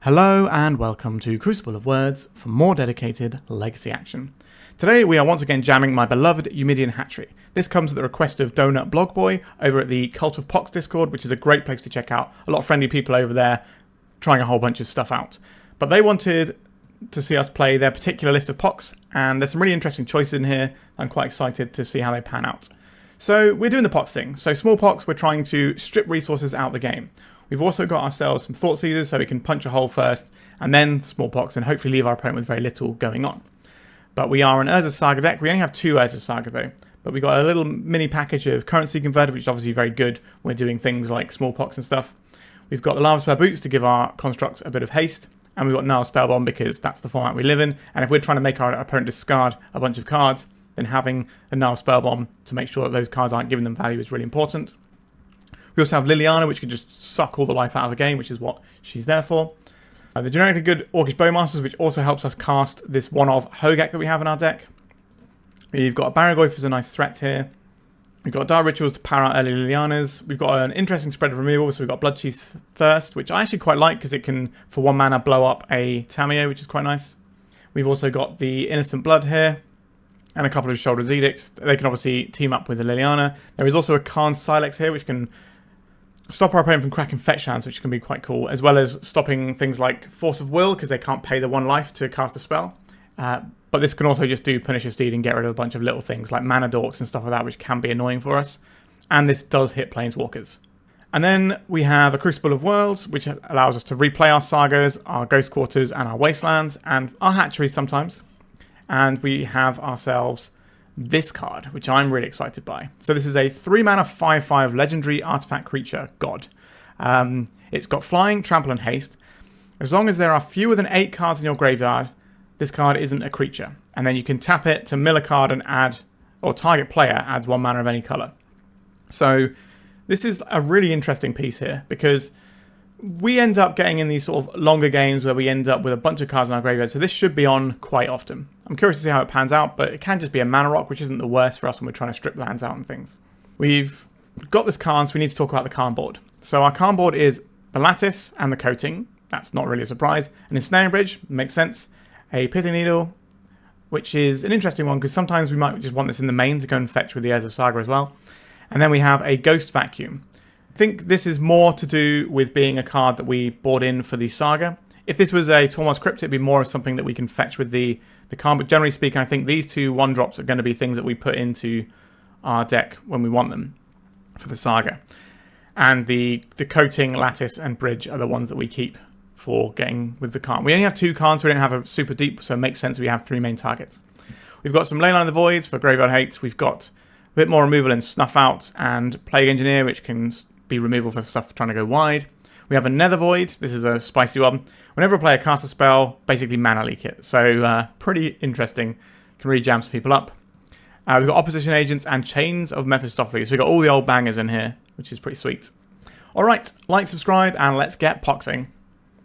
Hello and welcome to Crucible of Worlds for more dedicated legacy action. Today we are once again jamming my beloved Eumidian Hatchery. This comes at the request of donor BLogBoy over at the Cult of Pox Discord, which is a great place to check out. A lot of friendly people over there trying a whole bunch of stuff out. But they wanted to see us play their particular list of Pox, and there's some really interesting choices in here. I'm quite excited to see how they pan out. So we're doing the Pox thing. So Smallpox, we're trying to strip resources out of the game. We've also got ourselves some Thoughtseizes so we can punch a hole first, and then Smallpox, and hopefully leave our opponent with very little going on. But we are an Urza Saga deck. We only have two Urza Saga though. But we got a little mini package of currency converter, which is obviously very good. We're doing things like Smallpox and stuff. We've got the Lavaspur Boots to give our constructs a bit of haste. And we've got Nihil Spellbomb because that's the format we live in. And if we're trying to make our opponent discard a bunch of cards, then having a Nihil Spellbomb to make sure that those cards aren't giving them value is really important. We also have Liliana, which can just suck all the life out of a game, which is what she's there for. The generically good Orcish Bowmasters, which also helps us cast this one-of Hogaak that we have in our deck. We've got Barrowgoyf as a nice threat here. We've got Dark Rituals to power out early Lilianas. We've got an interesting spread of removal, so we've got Bloodchief Thirst, which I actually quite like because it can, for 1 mana, blow up a Tamiyo, which is quite nice. We've also got the Innocent Blood here, and a couple of Sheoldred Edicts. They can obviously team up with the Liliana. There is also a KARN Sylex here, which can stop our opponent from cracking fetch lands, which can be quite cool, as well as stopping things like Force of Will, because they can't pay the 1 life to cast a spell. But this can also just do Punish a Steed and get rid of a bunch of little things like mana dorks and stuff like that, which can be annoying for us. And this does hit Planeswalkers. And then we have a Crucible of Worlds, which allows us to replay our Sagas, our Ghost Quarters, and our Wastelands, and our Hatcheries sometimes. And we have ourselves this card, which I'm really excited by. So this is a 3 mana 5/5 legendary artifact creature god. It's got flying, trample, and haste. As long as there are fewer than 8 cards in your graveyard, this card isn't a creature. And then you can tap it to mill a card and add, or target player adds 1 mana of any color. So this is a really interesting piece here because we end up getting in these sort of longer games where we end up with a bunch of cards in our graveyard, so this should be on quite often. I'm curious to see how it pans out, but it can just be a mana rock, which isn't the worst for us when we're trying to strip lands out and things. We've got this KARN, so we need to talk about the KARN board. So our KARN board is the Lattice and the Coating. That's not really a surprise. An Ensnaring Bridge, makes sense. A Pitting Needle, which is an interesting one because sometimes we might just want this in the main to go and fetch with the Urza Saga as well. And then we have a Ghost Vacuum. I think this is more to do with being a card that we bought in for the Saga. If this was a Tormod's Crypt, it'd be more of something that we can fetch with the KARN, but generally speaking, I think these two 1-drops are going to be things that we put into our deck when we want them for the Saga. And the Coating, Lattice, and Bridge are the ones that we keep for getting with the KARN. We only have 2 KARNs, so we don't have a super deep, so it makes sense we have 3 main targets. We've got some Leyline of the Voids for Graveyard Hates. We've got a bit more removal in Snuff Out and Plague Engineer, which can be removal for stuff trying to go wide. We have a Nether Void. This is a spicy one. Whenever a player casts a spell, basically mana leak it. So pretty interesting. Can really jam some people up. We've got Opposition Agents and Chains of Mephistopheles. So we've got all the old bangers in here, which is pretty sweet. Alright, like, subscribe, and let's get poxing.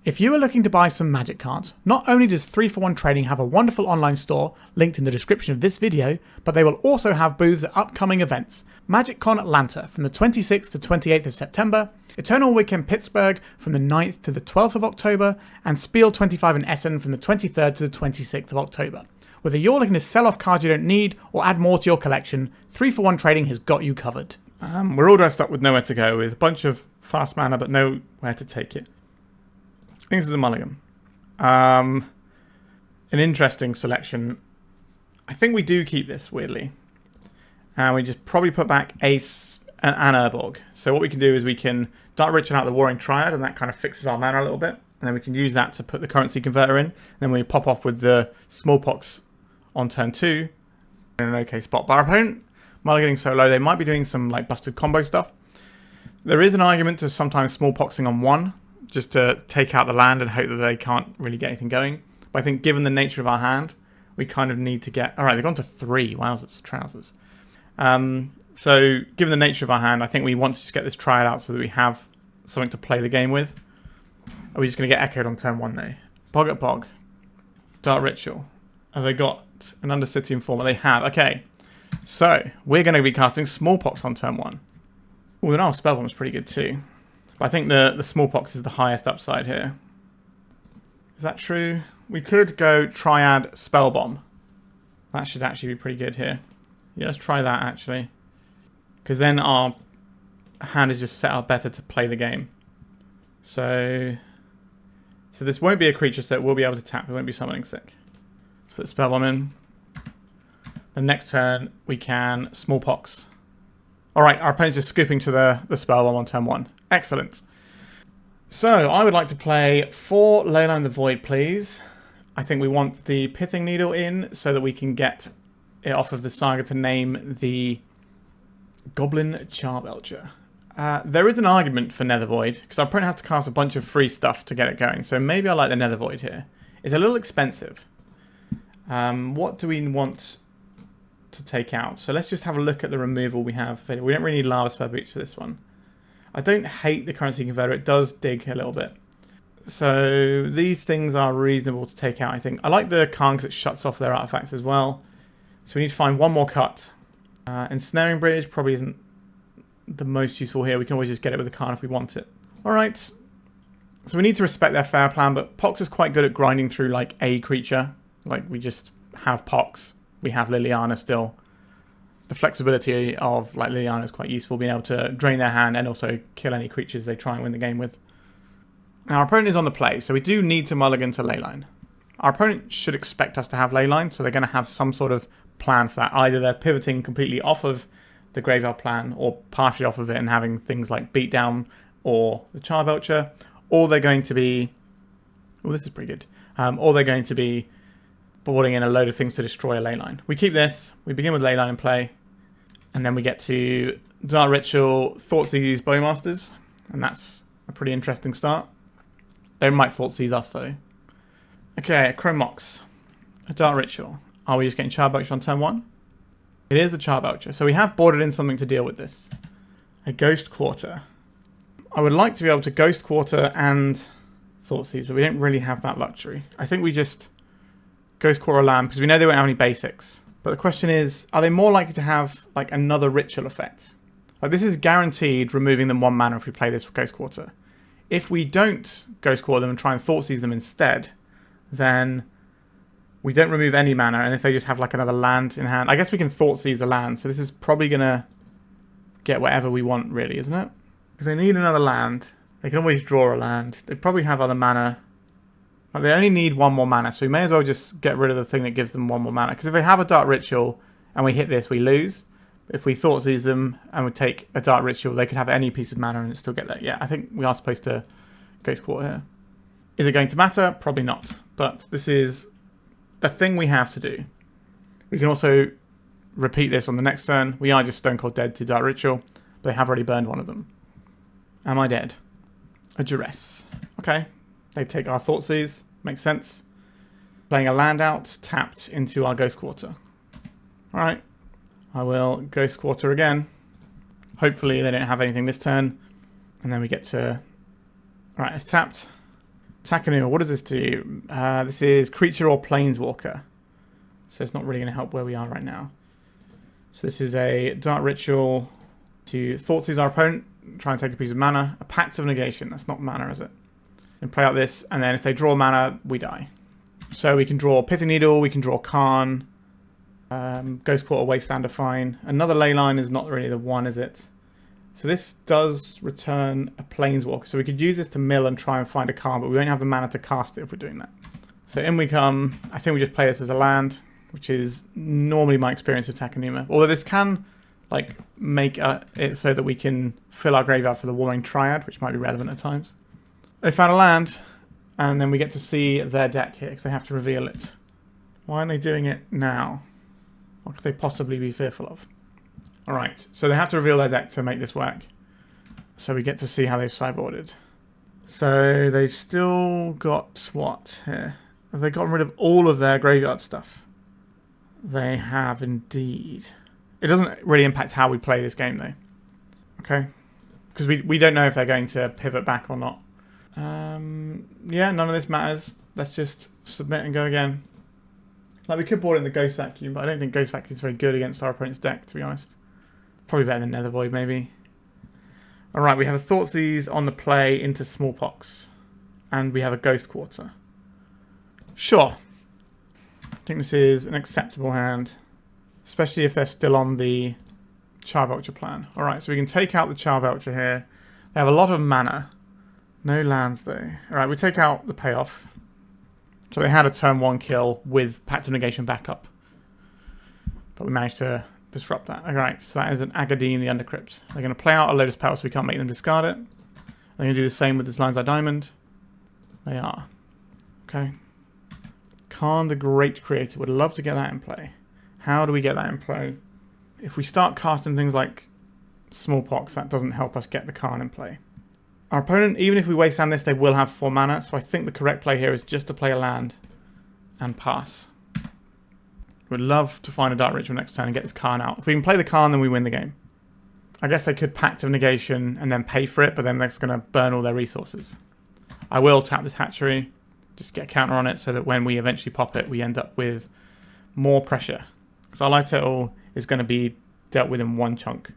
If you are looking to buy some Magic cards, not only does 3-for-1 Trading have a wonderful online store linked in the description of this video, but they will also have booths at upcoming events. MagicCon Atlanta from the 26th to 28th of September, Eternal Weekend Pittsburgh from the 9th to the 12th of October, and Spiel 25 in Essen from the 23rd to the 26th of October. Whether you're looking to sell off cards you don't need or add more to your collection, 3-for-1 Trading has got you covered. We're all dressed up with nowhere to go, with a bunch of fast mana but nowhere to take it. I think this is a mulligan. An interesting selection. I think we do keep this, weirdly. And we just probably put back Ace and Urborg. So what we can do is we can Dark Ritual out the Warring Triad, and that kind of fixes our mana a little bit. And then we can use that to put the currency converter in. And then we pop off with the Smallpox on turn 2. In an okay spot. But our opponent, mulliganing so low, they might be doing some like busted combo stuff. There is an argument to sometimes Smallpoxing on 1. Just to take out the land and hope that they can't really get anything going. But I think given the nature of our hand, we kind of need to get... Alright, they've gone to 3. Wowzers, trousers. So given the nature of our hand, I think we want to just get this triad out so that we have something to play the game with. Are we just going to get echoed on turn 1 though? Bog at Bog. Dark Ritual. Have they got an Undercity Informer? They have. Okay. So we're going to be casting Smallpox on turn 1. Oh, the Nihil Spellbomb is pretty good too. But I think the Smallpox is the highest upside here. Is that true? We could go Triad Spellbomb. That should actually be pretty good here. Yeah, let's try that actually. Because then our hand is just set up better to play the game. So this won't be a creature, so it will be able to tap. It won't be summoning sick. Put Spellbomb in. The next turn, we can Smallpox. Alright, our opponent's just scooping to the Spellbomb on turn 1. Excellent. So, I would like to play 4 Leyline the Void, please. I think we want the Pithing Needle in so that we can get it off of the Saga to name the Goblin Charbelcher. There is an argument for Nether Void, because our opponent has to cast a bunch of free stuff to get it going. So maybe I like the Nether Void here. It's a little expensive. What do we want to take out? So let's just have a look at the removal we have. We don't really need Lavaspur Boots for this one. I don't hate the Currency Converter. It does dig a little bit. So these things are reasonable to take out, I think. I like the KARN because it shuts off their artifacts as well. So we need to find one more cut. Ensnaring Bridge probably isn't the most useful here. We can always just get it with the KARN if we want it. Alright. So we need to respect their fair plan, but Pox is quite good at grinding through like a creature. Like we just have Pox. We have Liliana still. The flexibility of like Liliana is quite useful, being able to drain their hand and also kill any creatures they try and win the game with. Now our opponent is on the play, so we do need to mulligan to Leyline. Our opponent should expect us to have Leyline, so they're going to have some sort of plan for that. Either they're pivoting completely off of the graveyard plan or partially off of it and having things like Beatdown or the Charbelcher, or they're going to be... Oh, this is pretty good. Or they're going to be boarding in a load of things to destroy a Leyline. We keep this, we begin with Leyline in play, and then we get to Dark Ritual, Thoughtseize, Bowmasters, and that's a pretty interesting start. They might Thoughtseize us though. Okay, a KARN POX, a Dark Ritual. Are we just getting Charbelcher on turn 1? It is the Charbelcher, so we have boarded in something to deal with this. A Ghost Quarter. I would like to be able to Ghost Quarter and Thoughtseize, but we don't really have that luxury. I think we just Ghost Quarter Land, because we know they won't have any basics. But the question is, are they more likely to have like another ritual effect? Like this is guaranteed removing them 1 mana if we play this with Ghost Quarter. If we don't Ghost Quarter them and try and Thoughtseize them instead, then we don't remove any mana, and if they just have like another land in hand, I guess we can Thoughtseize the land, so this is probably going to get whatever we want really, isn't it? Because they need another land. They can always draw a land. They probably have other mana. Like they only need 1 more mana, so we may as well just get rid of the thing that gives them 1 more mana. Because if they have a Dark Ritual and we hit this, we lose. If we Thoughtseize them and we take a Dark Ritual, they could have any piece of mana and still get that. Yeah, I think we are supposed to Ghost Quarter here. Is it going to matter? Probably not. But this is the thing we have to do. We can also repeat this on the next turn. We are just Stone Cold dead to Dark Ritual, but they have already burned one of them. Am I dead? A Duress. Okay. They take our Thoughtseize. Makes sense. Playing a land out, tapped into our Ghost Quarter. Alright. I will Ghost Quarter again. Hopefully they don't have anything this turn. And then we get to... Alright, it's tapped. Takenuma, what does this do? This is creature or planeswalker. So it's not really going to help where we are right now. So this is a Dark Ritual to Thoughtseize our opponent. Try and take a piece of mana. A Pact of Negation. That's not mana, is it? And play out this, and then if they draw mana, we die. So we can draw Pithing Needle, we can draw KARN, Ghost Quarter, Wasteland are fine. Another Leyline is not really the one, is it? So this does return a Planeswalker. So we could use this to mill and try and find a KARN, but we won't have the mana to cast it if we're doing that. So in we come. I think we just play this as a land, which is normally my experience with Takenuma. Although this can like make it so that we can fill our graveyard for the Warring Triad, which might be relevant at times. They found a land, and then we get to see their deck here, because they have to reveal it. Why aren't they doing it now? What could they possibly be fearful of? Alright, so they have to reveal their deck to make this work. So we get to see how they've sideboarded. So they've still got what here? Have they gotten rid of all of their graveyard stuff? They have indeed. It doesn't really impact how we play this game though. Okay. Because we don't know if they're going to pivot back or not. Yeah, none of this matters. Let's just submit and go again. Like, we could board in the Ghost Vacuum, but I don't think Ghost Vacuum is very good against our opponent's deck, to be honest. Probably better than Nether Void, maybe. Alright, we have a Thoughtseize on the play into Smallpox. And we have a Ghost Quarter. Sure. I think this is an acceptable hand. Especially if they're still on the Charbelcher plan. Alright, so we can take out the Charbelcher here. They have a lot of mana. No lands though. Alright, we take out the payoff. So they had a turn 1 kill with Pact of Negation backup. But we managed to disrupt that. Alright, so that is an Agadine the Undercrypt. They're going to play out a Lotus Petal so we can't make them discard it. They're going to do the same with this Lion's Eye Diamond. They are. Okay. Karn the Great Creator. Would love to get that in play. How do we get that in play? If we start casting things like Smallpox, that doesn't help us get the Karn in play. Our opponent, even if we wasteland this, they will have 4 mana, so I think the correct play here is just to play a land and pass. Would love to find a Dark Ritual next turn and get this Karn out. If we can play the Karn, then we win the game. I guess they could Pact of Negation and then pay for it, but then that's going to burn all their resources. I will tap this Hatchery, just get a counter on it so that when we eventually pop it, we end up with more pressure. Because our Light Turtle is going to be dealt with in 1 chunk.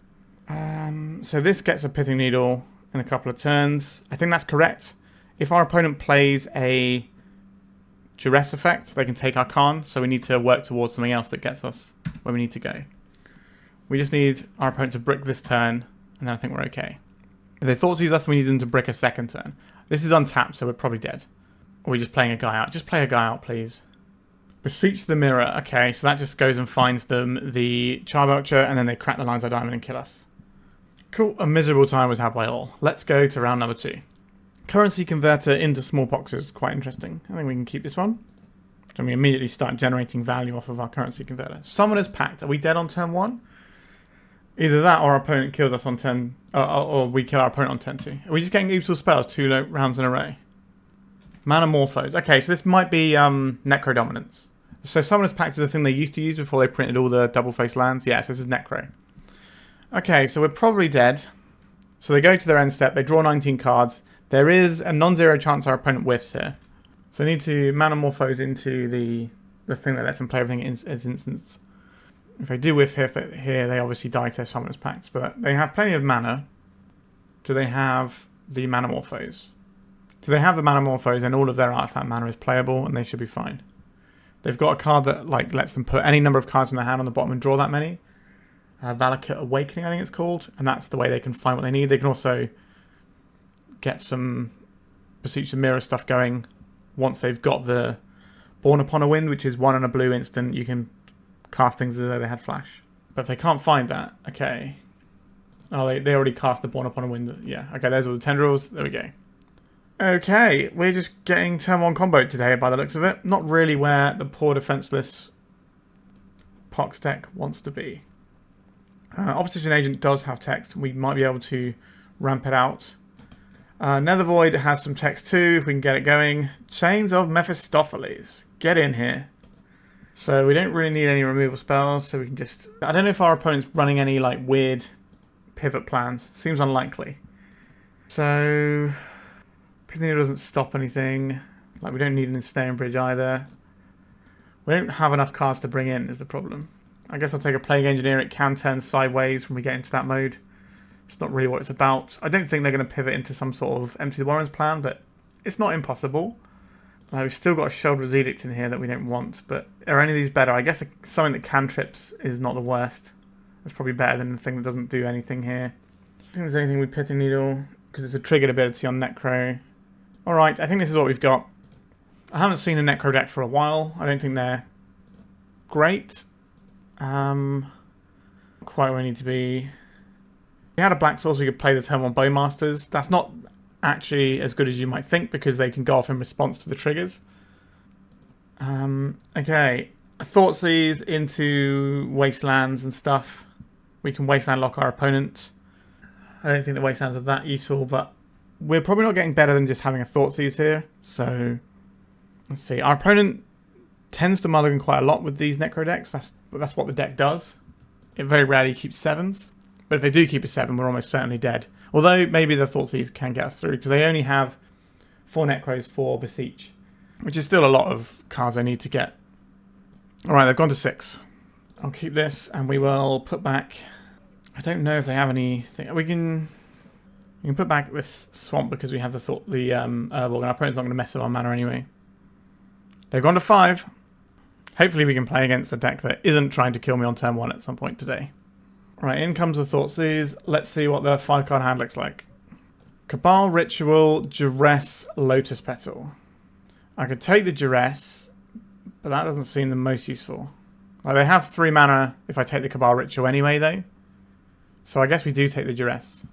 So this gets a Pithing Needle in a couple of turns. I think that's correct. If our opponent plays a Duress effect, they can take our Karn, so we need to work towards something else that gets us where we need to go. We just need our opponent to brick this turn, and then I think we're okay. If they Thoughtseize us, we need them to brick a second turn. This is untapped, so we're probably dead. Or we're just playing a guy out. Just play a guy out, please. Beseech the Mirror. Okay, so that just goes and finds them the Charbelcher, and then they crack the Lion's Eye Diamond and kill us. Cool. A miserable time was had by all. Let's go to round number 2. Currency Converter into Smallpox is quite interesting. I think we can keep this one. And we immediately start generating value off of our Currency Converter. Summoner's Pact. Are we dead on turn 1? Either that or our opponent kills us on turn... or we kill our opponent on turn 2. Are we just getting useful spells 2 rounds in a row? Manamorphose. Okay, so this might be Necro Dominance. So Summoner's Pact is the thing they used to use before they printed all the double-faced lands. Yes, this is Necro. Okay, so we're probably dead. So they go to their end step. They draw 19 cards. There is a non-zero chance our opponent whiffs here. So they need to Manamorphose into the thing that lets them play everything as instants. If they do whiff here, they obviously die to their Summoner's Pact. But they have plenty of mana. Do they have the Manamorphose? Do they have the Manamorphose and all of their artifact mana is playable and they should be fine. They've got a card that lets them put any number of cards from their hand on the bottom and draw that many. Valakut Awakening, I think it's called. And that's the way they can find what they need. They can also get some Beseech the Mirror stuff going once they've got the Born Upon a Wind, which is 1 and a blue instant. You can cast things as though they had flash. But if they can't find that, okay. Oh, they already cast the Born Upon a Wind. Yeah, okay, there's all the tendrils. There we go. Okay, we're just getting turn 1 combo today by the looks of it. Not really where the poor defenseless Pox deck wants to be. Opposition Agent does have text. We might be able to ramp it out. Nether Void has some text too, if we can get it going. Chains of Mephistopheles. Get in here. So we don't really need any removal spells, so we can just... I don't know if our opponent's running any weird pivot plans. Seems unlikely. So... Pithing Needle doesn't stop anything. We don't need an Ensnaring Bridge either. We don't have enough cards to bring in is the problem. I guess I'll take a Plague Engineer. It can turn sideways when we get into that mode. It's not really what it's about. I don't think they're going to pivot into some sort of Empty the Warrens plan, but it's not impossible. We've still got a Sheoldred's Edict in here that we don't want, but are any of these better? I guess something that cantrips is not the worst. It's probably better than the thing that doesn't do anything here. I think there's anything with Pithing Needle, because it's a triggered ability on Necro. Alright, I think this is what we've got. I haven't seen a Necro deck for a while. I don't think they're great. Quite where we need to be. If we had a Black Source, we could play the turn 1 Bowmasters. That's not actually as good as you might think because they can go off in response to the triggers. Okay. A Thoughtseize into Wastelands and stuff. We can Wasteland lock our opponent. I don't think the Wastelands are that useful, but we're probably not getting better than just having a Thoughtseize here. So, let's see. Our opponent tends to mulligan quite a lot with these Necro decks. That's what the deck does. It very rarely keeps 7s. But if they do keep a 7, we're almost certainly dead. Although maybe the Thoughtseize can get us through, because they only have 4 Necros, 4 Beseech. Which is still a lot of cards I need to get. Alright, they've gone to 6. I'll keep this, and we will put back... I don't know if they have anything... We can put back this Swamp because we have the Urborg, and our opponent's not going to mess with our mana anyway. They've gone to 5. Hopefully we can play against a deck that isn't trying to kill me on turn 1 at some point today. Right, in comes the Thoughtseize. Let's see what the 5-card hand looks like. Cabal, Ritual, Duress, Lotus Petal. I could take the Duress, but that doesn't seem the most useful. Like, they have 3 mana if I take the Cabal Ritual anyway, though. So I guess we do take the Duress.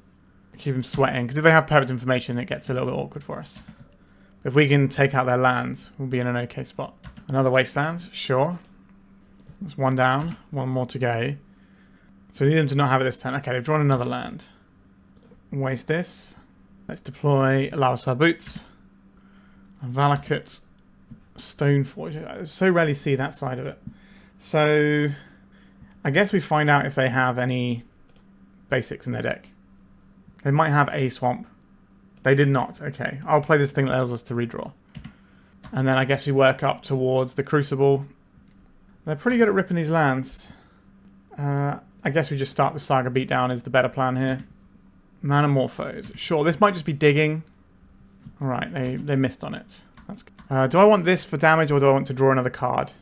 Keep them sweating, because if they have perfect information, it gets a little bit awkward for us. If we can take out their lands, we'll be in an okay spot. Another Wasteland, sure. That's 1 down, 1 more to go. So we need them to not have it this turn. Okay, they've drawn another land. Waste this. Let's deploy Lavaspur Boots. Valakut, Stoneforge. I so rarely see that side of it. So I guess we find out if they have any basics in their deck. They might have a swamp. They did not. Okay, I'll play this thing that allows us to redraw. And then I guess we work up towards the Crucible. They're pretty good at ripping these lands. I guess we just start the Saga beatdown is the better plan here. Manamorphose. Sure, this might just be digging. Alright, they missed on it. That's good. Do I want this for damage or do I want to draw another card?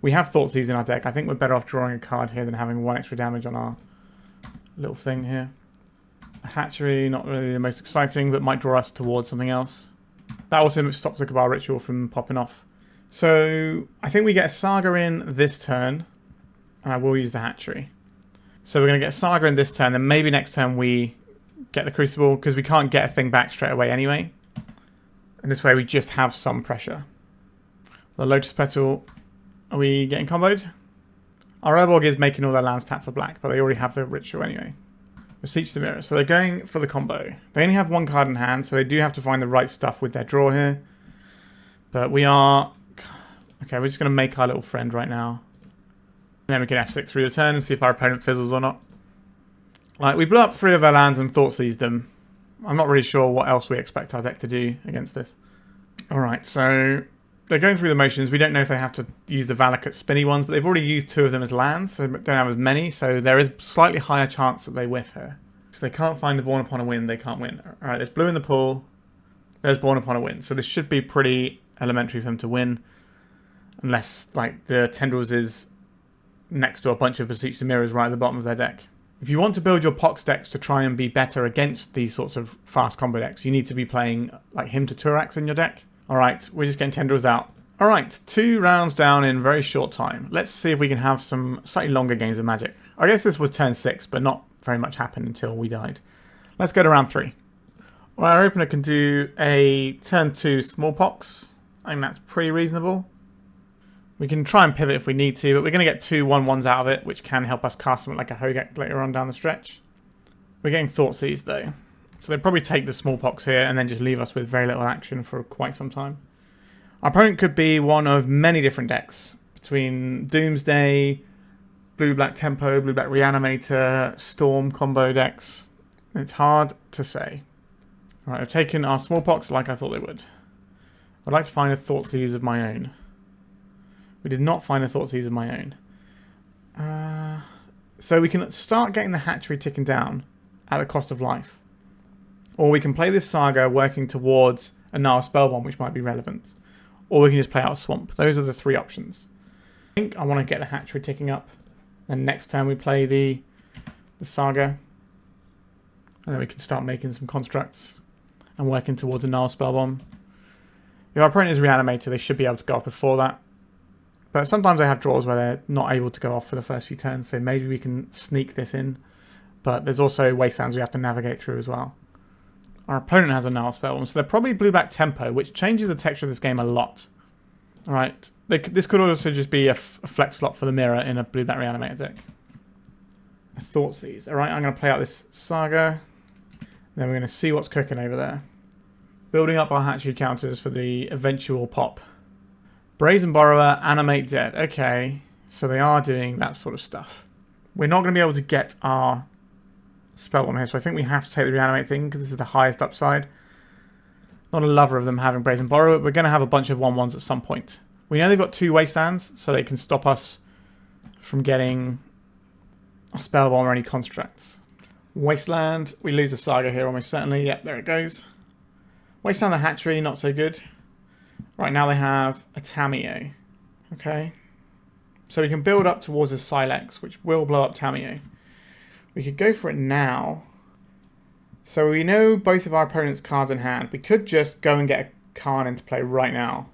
We have Thoughtseize in our deck. I think we're better off drawing a card here than having 1 extra damage on our little thing here. A Hatchery, not really the most exciting, but might draw us towards something else. That also stops the Cabal Ritual from popping off. So I think we get a Saga in this turn, and I will use the Hatchery. So we're going to get a Saga in this turn, then maybe next turn we get the Crucible, because we can't get a thing back straight away anyway. And this way we just have some pressure. The Lotus Petal, are we getting comboed? Our Urborg is making all their lands tap for black, but they already have the Ritual anyway. Beseech the Mire. So they're going for the combo. They only have 1 card in hand, so they do have to find the right stuff with their draw here. But we are... Okay, we're just going to make our little friend right now. And then we can F6 through the turn and see if our opponent fizzles or not. Like, we blew up 3 of their lands and Thoughtseized them. I'm not really sure what else we expect our deck to do against this. Alright, so they're going through the motions. We don't know if they have to use the Valakut spinny ones, but they've already used 2 of them as lands, so they don't have as many, so there is slightly higher chance that they whiff here. If they can't find the Born Upon a Win, they can't win. Alright, there's blue in the pool. There's Born Upon a Win. So this should be pretty elementary for them to win. Unless, like, the Tendrils is next to a bunch of Beseech the Mirrors right at the bottom of their deck. If you want to build your Pox decks to try and be better against these sorts of fast combo decks, you need to be playing, like, Hymn to Turax in your deck. Alright, we're just getting Tendrils out. Alright, 2 rounds down in very short time. Let's see if we can have some slightly longer games of Magic. I guess this was turn 6, but not very much happened until we died. Let's go to round 3. Well, our opener can do a turn 2 Smallpox. I think that's pretty reasonable. We can try and pivot if we need to, but we're going to get 2 1/1s out of it, which can help us cast something like a Hogaak later on down the stretch. We're getting Thoughtseize though. So they'll probably take the Smallpox here and then just leave us with very little action for quite some time. Our opponent could be one of many different decks, between Doomsday, Blue-Black Tempo, Blue-Black Reanimator, Storm combo decks. It's hard to say. Alright, I've taken our Smallpox like I thought they would. I'd like to find a Thoughtseize of my own. We did not find a Thoughtseize of my own. So we can start getting the Hatchery ticking down at the cost of life. Or we can play this Saga working towards a Nihil Spellbomb, which might be relevant. Or we can just play out a Swamp. Those are the 3 options. I think I want to get the Hatchery ticking up. And next time we play the Saga. And then we can start making some constructs and working towards a Nihil Spellbomb. If our opponent is Reanimator, they should be able to go off before that. But sometimes they have draws where they're not able to go off for the first few turns, so maybe we can sneak this in. But there's also Wastelands we have to navigate through as well. Our opponent has a Nihil Spellbomb, so they're probably Blue-Black Tempo, which changes the texture of this game a lot. Alright, this could also just be a flex slot for the Mire in a Blue-Black Reanimator deck. A Thoughtseize. Alright, I'm going to play out this Saga. Then we're going to see what's cooking over there. Building up our Hatchery counters for the eventual pop. Brazen Borrower, Animate Dead. Okay, so they are doing that sort of stuff. We're not going to be able to get our Spellbomb here, so I think we have to take the Reanimate thing because this is the highest upside. Not a lover of them having Brazen Borrower, but we're going to have a bunch of 1/1s at some point. We know they've got 2 Wastelands, so they can stop us from getting a Spellbomb or any constructs. Wasteland, we lose the Saga here almost certainly. Yep, there it goes. Wasteland the Hatchery, not so good. Right, now they have a Tamiyo. Okay. So we can build up towards a Sylex, which will blow up Tamiyo. We could go for it now. So we know both of our opponent's cards in hand. We could just go and get a Karn into play right now.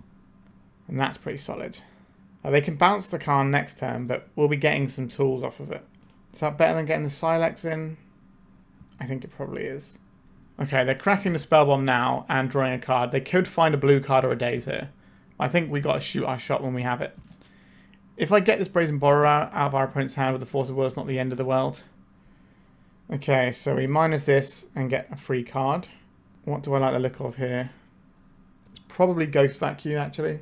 And that's pretty solid. They can bounce the Karn next turn, but we'll be getting some tools off of it. Is that better than getting the Sylex in? I think it probably is. Okay, they're cracking the Spellbomb now and drawing a card. They could find a blue card or a Daze here. I think we got to shoot our shot when we have it. If I get this Brazen Borrower out of our opponent's hand with the Force of Will, it's not the end of the world. Okay, so we minus this and get a free card. What do I like the look of here? It's probably Ghost Vacuum, actually.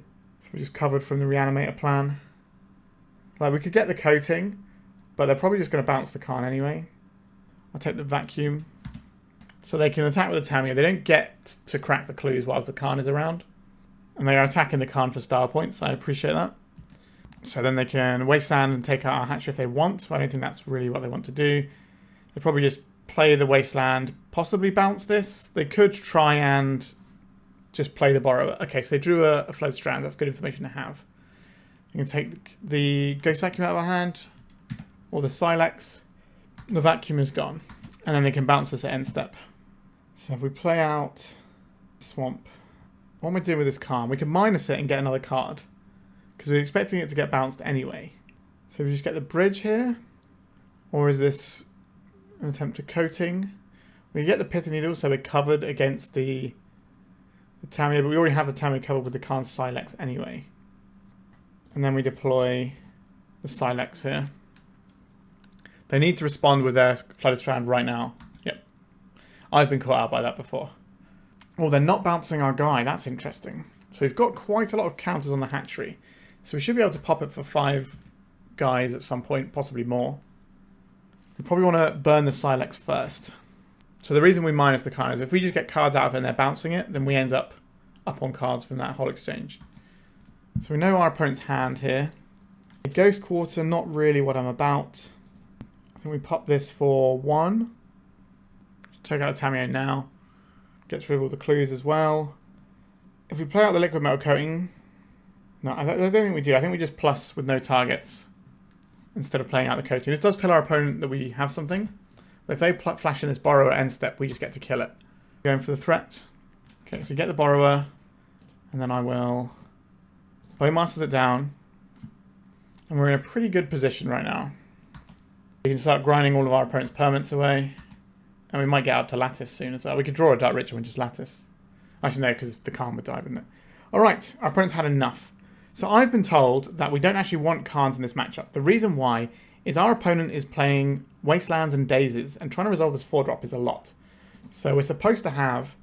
Which is covered from the Reanimator plan. Like, we could get the coating, but they're probably just going to bounce the Karn anyway. I'll take the Vacuum. So they can attack with the Tamiyo. They don't get to crack the clues whilst the Karn is around. And they are attacking the Karn for style points. I appreciate that. So then they can Wasteland and take out our Hatchery if they want. But I don't think that's really what they want to do. They probably just play the Wasteland, possibly bounce this. They could try and just play the Borrower. Okay, so they drew a Float Strand. That's good information to have. You can take the Ghost Vacuum out of our hand, or the Sylex. The Vacuum is gone. And then they can bounce this at end step. So if we play out Swamp, what am I doing with this Karn? We can minus it and get another card, because we're expecting it to get bounced anyway. So we just get the Bridge here, or is this an attempt at coating? We get the Pit Needle, so we're covered against the Tamiyo, but we already have the Tamiyo covered with the Karn Sylex anyway. And then we deploy the Sylex here. They need to respond with their Flooded Strand right now. Yep. I've been caught out by that before. Oh, they're not bouncing our guy. That's interesting. So we've got quite a lot of counters on the Hatchery. So we should be able to pop it for 5 guys at some point, possibly more. We probably want to burn the Sylex first. So the reason we minus the Karn is if we just get cards out of it and they're bouncing it, then we end up on cards from that whole exchange. So we know our opponent's hand here. The Ghost Quarter, not really what I'm about. I think we pop this for 1. Check out Tamiyo now. Gets rid of all the clues as well. If we play out the Liquid Metal Coating... No, I don't think we do. I think we just plus with no targets instead of playing out the coating. This does tell our opponent that we have something. But if they flash in this Borrower at end step, we just get to kill it. Going for the threat. Okay, so get the Borrower. And then I will Bowmasters it down. And we're in a pretty good position right now. We can start grinding all of our opponent's permanents away. And we might get up to Lattice soon as well. We could draw a Dark Ritual and just Lattice. Actually, no, because the Karn would die, wouldn't it? Alright, our opponent's had enough. So I've been told that we don't actually want Karns in this matchup. The reason why is our opponent is playing Wastelands and Dazes, and trying to resolve this 4-drop is a lot. So we're supposed to have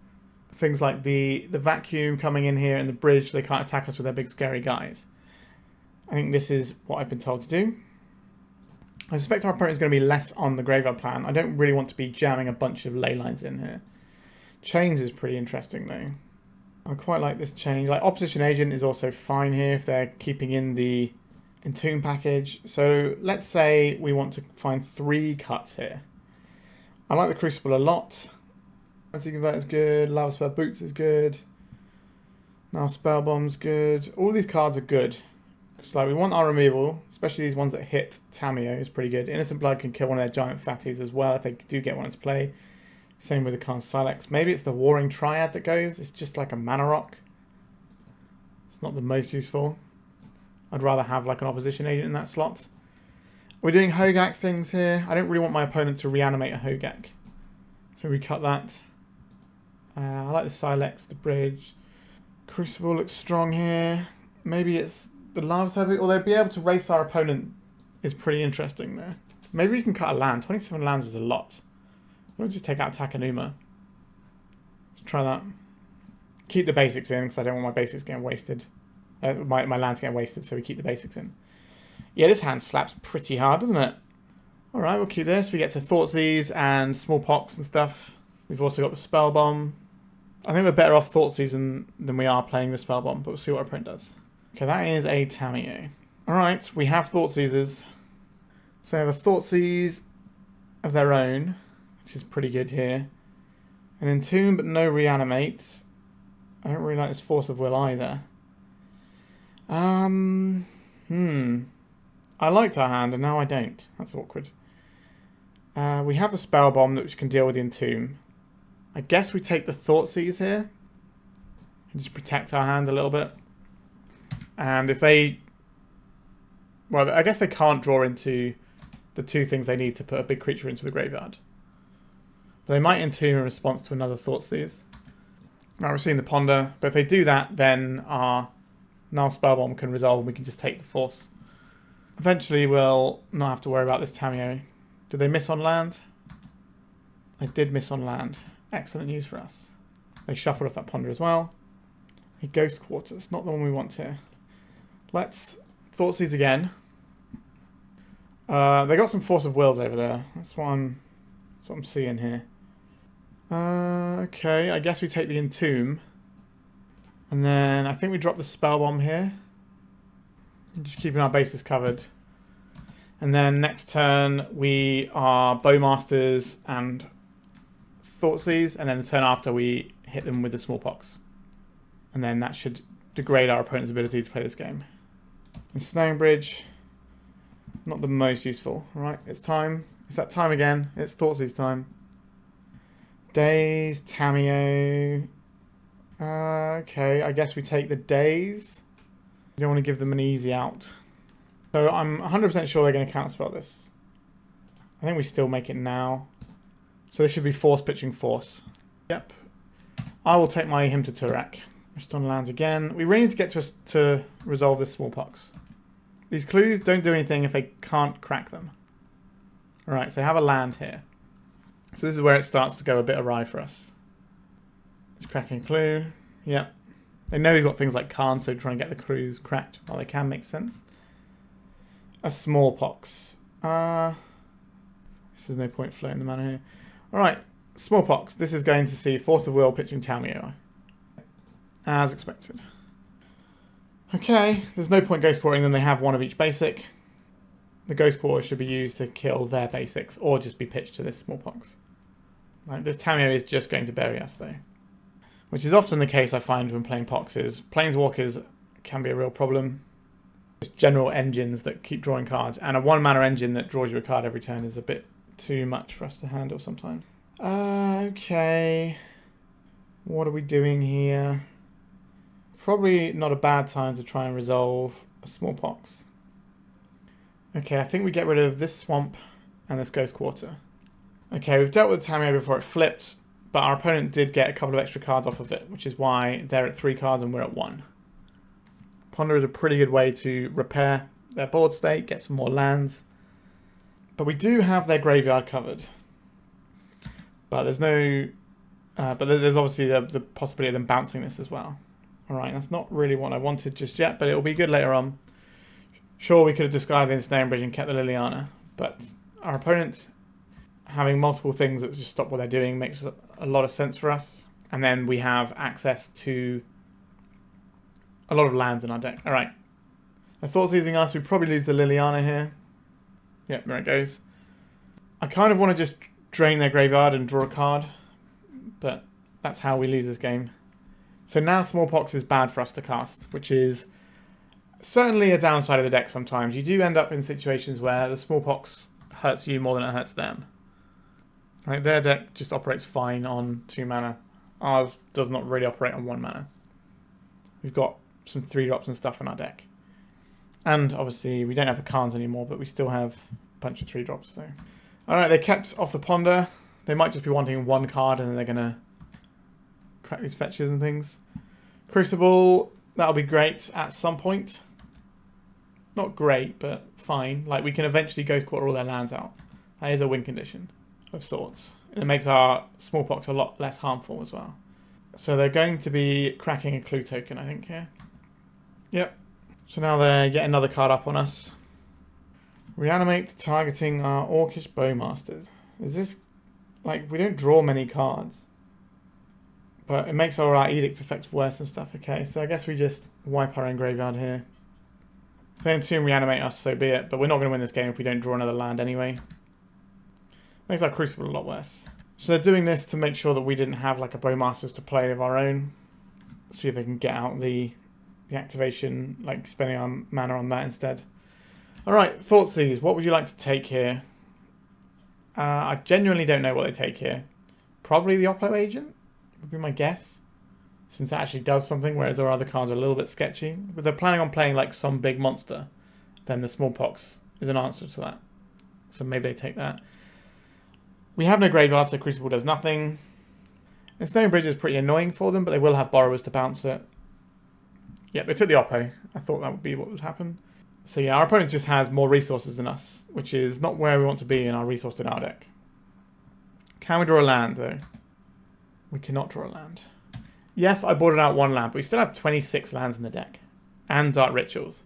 things like the Vacuum coming in here and the Bridge. They can't attack us with their big scary guys. I think this is what I've been told to do. I suspect our opponent is going to be less on the graveyard plan. I don't really want to be jamming a bunch of ley lines in here. Chains is pretty interesting though. I quite like this change. Like Opposition Agent is also fine here if they're keeping in the Entomb package. So let's say we want to find 3 cuts here. I like the Crucible a lot. Anti Convert is good. Lavaspur Boots is good. Now Spellbomb's good. All these cards are good. Because like we want our removal, especially these ones that hit Tamiyo is pretty good. Innocent Blood can kill one of their giant fatties as well if they do get one into play. Same with the Karn Sylex. Maybe it's the Warring Triad that goes. It's just like a mana rock. It's not the most useful. I'd rather have like an Opposition Agent in that slot. We're doing Hogaak things here. I don't really want my opponent to reanimate a Hogaak. So we cut that. I like the Sylex, the Bridge. Crucible looks strong here. Maybe it's the Lavaspur Boots. Although be able to race our opponent is pretty interesting there. Maybe we can cut a land. 27 lands is a lot. We'll just take out Takenuma. Let's try that. Keep the basics in because I don't want my basics getting wasted. My land's getting wasted, so we keep the basics in. Yeah, this hand slaps pretty hard, doesn't it? Alright, we'll keep this. We get to Thoughtseize and Smallpox and stuff. We've also got the Spellbomb. I think we're better off Thoughtseize than we are playing the Spellbomb, but we'll see what our opponent does. Okay, that is a Tamiyo. Alright, we have Thoughtseizes. So they have a Thoughtseize of their own, which is pretty good here. An Entomb, but no Reanimate. I don't really like this Force of Will either. I liked our hand, and now I don't. That's awkward. We have the Spellbomb, which can deal with the Entomb. I guess we take the Thoughtseize here. And just protect our hand a little bit. And if they... Well, I guess they can't draw into the two things they need to put a big creature into the graveyard. But they might Entomb in response to another Thoughtseize. Now we're seeing the Ponder. But if they do that, then our Nihil Spellbomb can resolve and we can just take the Force. Eventually we'll not have to worry about this Tamiyo. Did they miss on land? They did miss on land. Excellent news for us. They shuffled off that Ponder as well. A Ghost Quarters, not the one we want here. Let's Thoughtseize again. They got some Force of Wills over there. That's what I'm seeing here. Okay, I guess we take the Entomb. And then I think we drop the Spellbomb here. Just keeping our bases covered. And then next turn we are Bowmasters and Thoughtseize, and then the turn after we hit them with the Smallpox. And then that should degrade our opponent's ability to play this game. Ensnaring Bridge, not the most useful. Right, it's time. It's that time again. It's Thoughtseize time. Daze, Tamiyo. Okay, I guess we take the Daze. We don't want to give them an easy out. So I'm 100% sure they're going to counterspell this. I think we still make it now. So this should be Force pitching Force. Yep. I will take my Him to Turak. Just on lands again. We really need to get to resolve this Smallpox. These clues don't do anything if they can't crack them. Alright, so they have a land here. So this is where it starts to go a bit awry for us. It's cracking a clue. Yep. They know we've got things like Karn, so trying to get the clues cracked while they can make sense. A Smallpox. There's no point floating the mana here. Alright, Smallpox. This is going to see Force of Will pitching Tamiyo. As expected. Okay, there's no point Ghost Quartering them. They have one of each basic. The Ghost Quarter should be used to kill their basics, or just be pitched to this Smallpox. Right, this Tamiyo is just going to bury us, though. Which is often the case, I find, when playing Poxes. Planeswalkers can be a real problem. Just general engines that keep drawing cards. And a 1-mana engine that draws you a card every turn is a bit too much for us to handle sometimes. Okay. What are we doing here? Probably not a bad time to try and resolve a Smallpox. Okay, I think we get rid of this Swamp and this Ghost Quarter. Okay, we've dealt with Tamiyo before it flipped, but our opponent did get a couple of extra cards off of it, which is why they're at 3 cards and we're at 1. Ponder is a pretty good way to repair their board state, get some more lands. But we do have their graveyard covered. But there's no... but there's obviously the possibility of them bouncing this as well. Alright, that's not really what I wanted just yet, but it'll be good later on. Sure, we could have discarded the Ensnaring Bridge and kept the Liliana, but our opponent having multiple things that just stop what they're doing makes a lot of sense for us. And then we have access to a lot of lands in our deck. Alright. I thought using us, we'd probably lose the Liliana here. Yep, there it goes. I kind of want to just drain their graveyard and draw a card, but that's how we lose this game. So now Smallpox is bad for us to cast, which is certainly a downside of the deck sometimes. You do end up in situations where the Smallpox hurts you more than it hurts them. Right, their deck just operates fine on 2 mana. Ours does not really operate on 1 mana. We've got some 3-drops and stuff in our deck. And obviously we don't have the Karns anymore, but we still have a bunch of 3-drops. So. Alright, they kept off the Ponder. They might just be wanting 1 card and then they're going to crack these fetches and things. Crucible, that'll be great at some point. Not great, but fine. Like, we can eventually Ghost Quarter all their lands out. That is a win condition of sorts. And it makes our Smallpox a lot less harmful as well. So they're going to be cracking a clue token, I think, here. Yep. So now they're getting another card up on us. Reanimate, targeting our Orcish Bowmasters. Is this... like, we don't draw many cards. But it makes our Edict effects worse and stuff. Okay, so I guess we just wipe our own graveyard here. If they Entomb reanimate us, so be it. But we're not going to win this game if we don't draw another land anyway. Makes our Crucible a lot worse. So they're doing this to make sure that we didn't have like a Bowmasters to play of our own. See if they can get out the the activation, like spending our mana on that instead. Alright, Thoughtseize, what would you like to take here? I genuinely don't know what they take here. Probably the Oppo Agent would be my guess, since it actually does something, whereas our other cards are a little bit sketchy. But they're planning on playing like some big monster, then the Smallpox is an answer to that. So maybe they take that. We have no graveyard, so Crucible does nothing. Ensnaring Bridge is pretty annoying for them, but they will have Borrowers to bounce it. Yep, they took the Oppo. I thought that would be what would happen. So yeah, our opponent just has more resources than us, which is not where we want to be in our resource in our deck. Can we draw a land, though? We cannot draw a land. Yes, I boarded out one land, but we still have 26 lands in the deck. And Dark Rituals.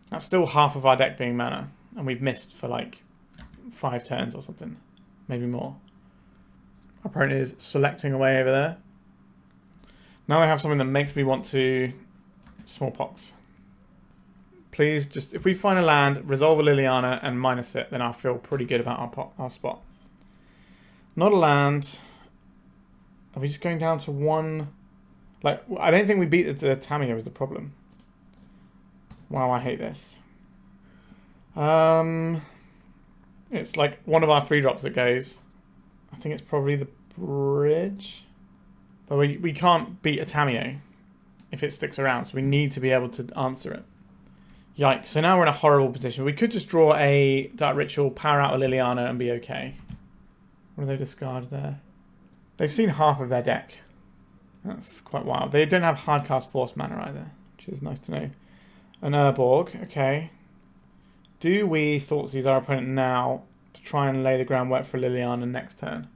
That's still half of our deck being mana, and we've missed for like 5 turns or something. Maybe more. Our opponent is selecting away over there. Now they have something that makes me want to Smallpox. Please, just if we find a land, resolve a Liliana and minus it, then I'll feel pretty good about our spot. Not a land. Are we just going down to one? Like, I don't think we beat the Tamiyo is the problem. Wow, I hate this. It's like one of our 3-drops that goes. I think it's probably the bridge. But we can't beat a Tamiyo if it sticks around, so we need to be able to answer it. Yikes, so now we're in a horrible position. We could just draw a Dark Ritual, power out a Liliana and be okay. What do they discard there? They've seen half of their deck. That's quite wild. They don't have Hardcast Force mana either, which is nice to know. An Urborg, okay. Do we Thoughtseize our opponent now to try and lay the groundwork for Liliana next turn?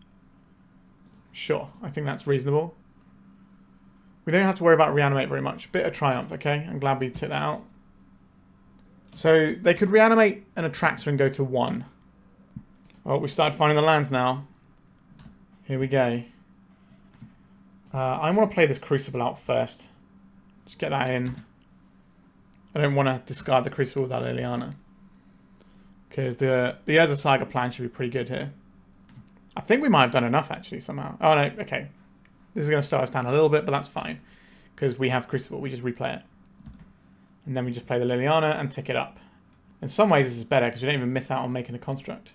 Sure, I think that's reasonable. We don't have to worry about Reanimate very much. Bit of Triumph, okay. I'm glad we took that out. So they could Reanimate an Attractor and go to 1. Oh, we started finding the lands now. Here we go. I want to play this Crucible out first. Just get that in. I don't want to discard the Crucible without Liliana. Because the Urza Saga plan should be pretty good here. I think we might have done enough actually somehow. Oh no, okay. This is going to slow us down a little bit, but that's fine. Because we have Crucible, we just replay it. And then we just play the Liliana and tick it up. In some ways this is better because we don't even miss out on making a construct.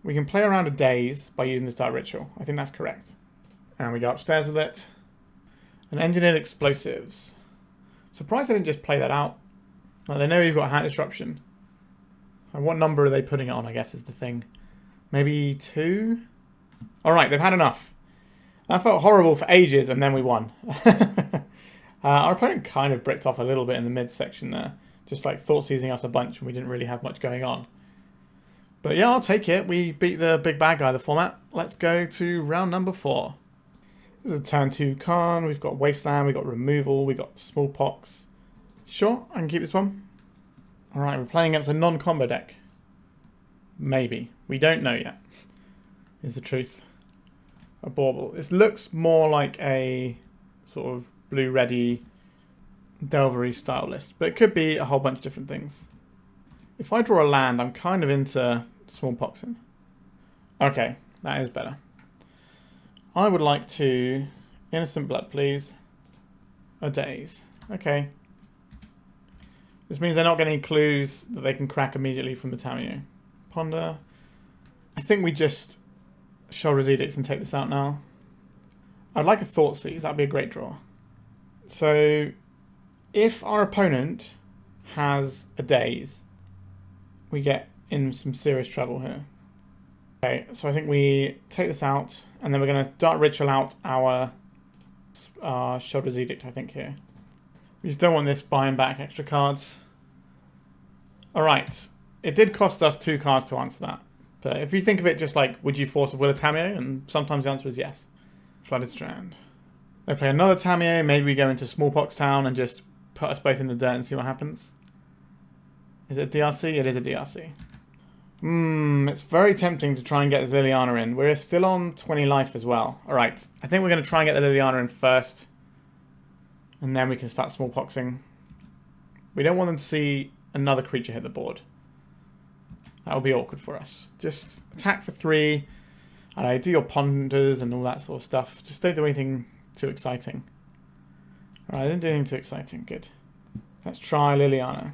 We can play around a daze by using this Dark Ritual. I think that's correct. And we go upstairs with it. And Engineered Explosives. Surprised they didn't just play that out. Like, they know you've got Hand Disruption. And what number are they putting it on, I guess, is the thing. Maybe 2? Alright, they've had enough. That felt horrible for ages, and then we won. Our opponent kind of bricked off a little bit in the midsection there. Just like Thoughtseizing us a bunch, and we didn't really have much going on. But yeah, I'll take it. We beat the big bad guy of the format. Let's go to round number 4. This is a turn 2 Karn. We've got Wasteland, we've got Removal, we've got Smallpox. Sure, I can keep this one. Alright, we're playing against a non-combo deck. Maybe. We don't know yet, is the truth. A bauble. This looks more like a sort of blue-ready Delvery style list, but it could be a whole bunch of different things. If I draw a land, I'm kind of into Smallpoxing. Okay, that is better. I would like to... Innocent Blood, please. A daze. Okay. This means they're not getting clues that they can crack immediately from the Tamiyo. Ponder. I think we just Sheoldred's Edict and take this out now. I'd like a Thoughtseize. That'd be a great draw. So, if our opponent has a daze, we get in some serious trouble here. Okay, so I think we take this out, and then we're going to Dark Ritual out our Sheoldred's Edict, I think, here. We just don't want this buying back extra cards. Alright, it did cost us 2 cards to answer that. But if you think of it just like, would you Force of Will a Tamiyo? And sometimes the answer is yes. Flooded Strand. They play another Tamiyo, maybe we go into Smallpox Town and just put us both in the dirt and see what happens. Is it a DRC? It is a DRC. It's very tempting to try and get this Liliana in. We're still on 20 life as well. Alright, I think we're going to try and get the Liliana in first. And then we can start Smallpoxing. We don't want them to see another creature hit the board. That would be awkward for us. Just attack for 3. Do your ponders and all that sort of stuff. Just don't do anything too exciting. Alright, I didn't do anything too exciting. Good. Let's try Liliana.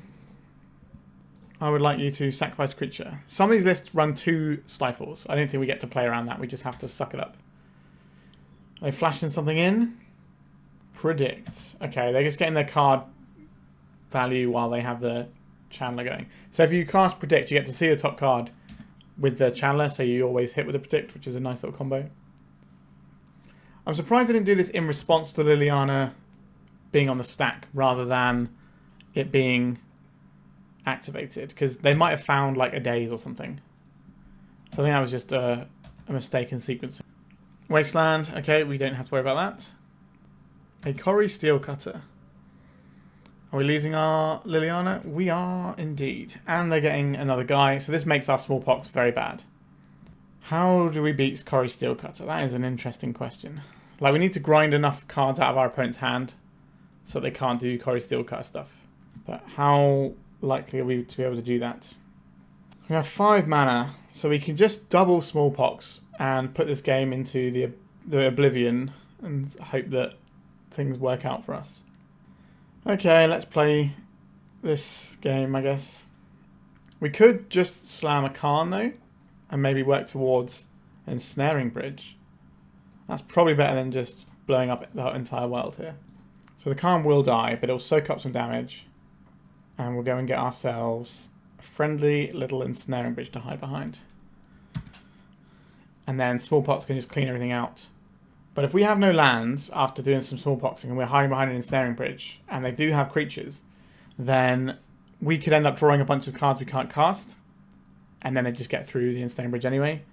I would like you to sacrifice a creature. Some of these lists run 2 Stifles. I don't think we get to play around that. We just have to suck it up. Are they flashing something in? Predict. Okay, they're just getting their card value while they have the Channeler going. So if you cast Predict, you get to see the top card with the Channeler, so you always hit with the Predict, which is a nice little combo. I'm surprised they didn't do this in response to Liliana being on the stack rather than it being activated, because they might have found like a daze or something. So I think that was just a mistake in sequencing. Wasteland, okay, we don't have to worry about that. A Corrie Steelcutter. Are we losing our Liliana? We are indeed. And they're getting another guy, so this makes our Smallpox very bad. How do we beat Corrie Steelcutter? That is an interesting question. Like, we need to grind enough cards out of our opponent's hand so they can't do Corrie Steelcutter stuff. But how likely are we to be able to do that? We have 5 mana, so we can just double Smallpox and put this game into the oblivion and hope that things work out for us. Okay, let's play this game, I guess. We could just slam a Karn, though, and maybe work towards Ensnaring Bridge. That's probably better than just blowing up the entire world here. So the Karn will die, but it'll soak up some damage. And we'll go and get ourselves a friendly little Ensnaring Bridge to hide behind. And then Smallpox can just clean everything out. But if we have no lands after doing some Smallpoxing and we're hiding behind an Ensnaring Bridge, and they do have creatures, then we could end up drawing a bunch of cards we can't cast. And then they just get through the Ensnaring Bridge anyway.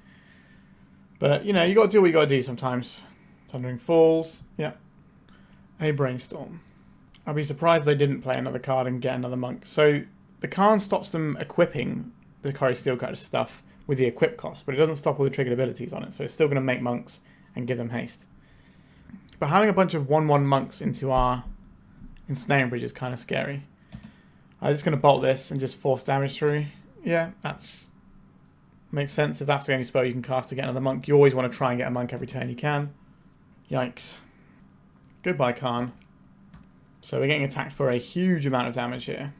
But, you know, you got to do what you got to do sometimes. Thundering Falls. Yeah. A Brainstorm. I'd be surprised they didn't play another card and get another monk. So the Karn stops them equipping the Corrie Steelcutter stuff with the equip cost, but it doesn't stop all the triggered abilities on it. So it's still going to make monks and give them haste. But having a bunch of 1/1 monks into our Ensnaring Bridge is kind of scary. I'm just going to bolt this and just force damage through. Yeah, that's makes sense. If that's the only spell you can cast to get another monk, you always want to try and get a monk every turn you can. Yikes. Goodbye, Karn. So we're getting attacked for a huge amount of damage here.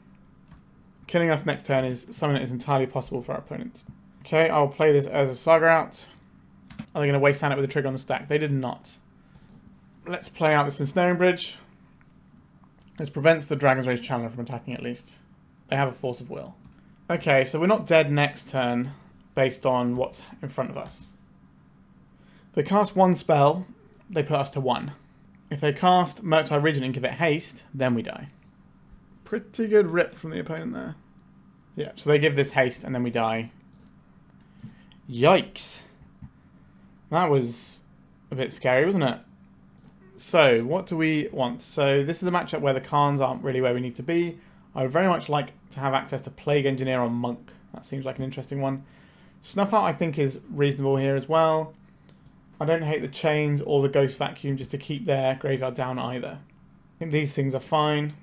Killing us next turn is something that is entirely possible for our opponent. Okay, I'll play this as a Saga out. Are they going to wasteland it with a trigger on the stack? They did not. Let's play out this Ensnaring Bridge. This prevents the Dragon's Rage Channeler from attacking at least. They have a Force of Will. Okay, so we're not dead next turn based on what's in front of us. They cast 1 spell, they put us to 1. If they cast Murktide Regent and give it haste, then we die. Pretty good rip from the opponent there. Yeah, so they give this haste and then we die. Yikes. That was a bit scary, wasn't it? So, what do we want? So, this is a matchup where the Karns aren't really where we need to be. I would very much like to have access to Plague Engineer on Monk. That seems like an interesting one. Snuff Out, I think, is reasonable here as well. I don't hate the Chains or the Ghost Vacuum just to keep their graveyard down either. I think these things are fine.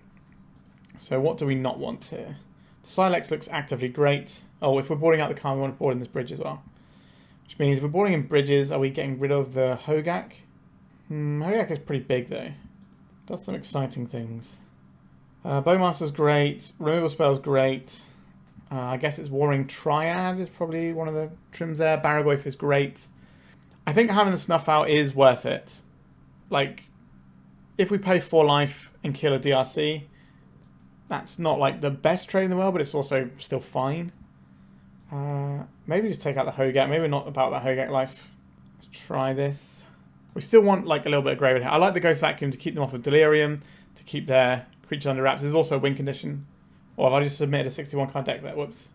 So what do we not want here? The Sylex looks actively great. Oh, if we're boarding out the Karn, we want to board in this bridge as well. Which means if we're boarding in bridges, are we getting rid of the Hogaak? Hogaak is pretty big though. Does some exciting things. Bowmaster's great. Removal spell's great. I guess it's Warring Triad is probably one of the trims there. Barrowgoyf is great. I think having the Snuff Out is worth it. Like, if we pay 4 life and kill a DRC, that's not like the best trade in the world, but it's also still fine. Maybe just take out the Hogaak. Maybe not about that Hogaak life. Let's try this. We still want like a little bit of graveyard here. I like the Ghost Vacuum to keep them off of Delirium, to keep their creatures under wraps. There's also a win condition. Or have I just submitted a 61 card deck there? Whoops.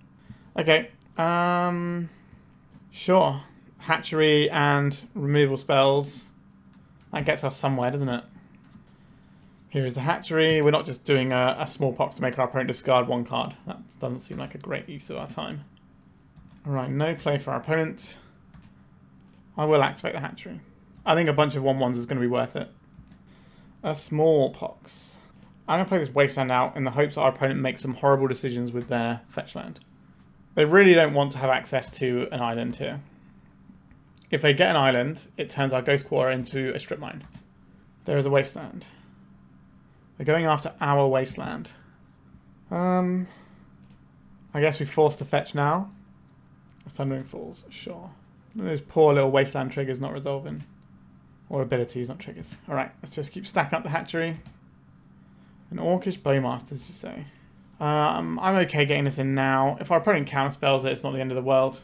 Okay. Sure. Hatchery and removal spells. That gets us somewhere, doesn't it? Here is the Hatchery. We're not just doing a Smallpox to make our opponent discard 1 card. That doesn't seem like a great use of our time. Alright, no play for our opponent. I will activate the Hatchery. I think a bunch of 1/1s is going to be worth it. A Smallpox. I'm going to play this Wasteland out in the hopes that our opponent makes some horrible decisions with their fetch land. They really don't want to have access to an island here. If they get an island, it turns our Ghost Quarter into a strip mine. There is a Wasteland. They're going after our Wasteland. I guess we force the fetch now. Thundering Falls, sure. Those poor little Wasteland triggers not resolving. Or abilities, not triggers. Alright, let's just keep stacking up the hatchery. An Orcish Bowmasters, you say. I'm okay getting this in now. If our opponent counterspells it, it's not the end of the world.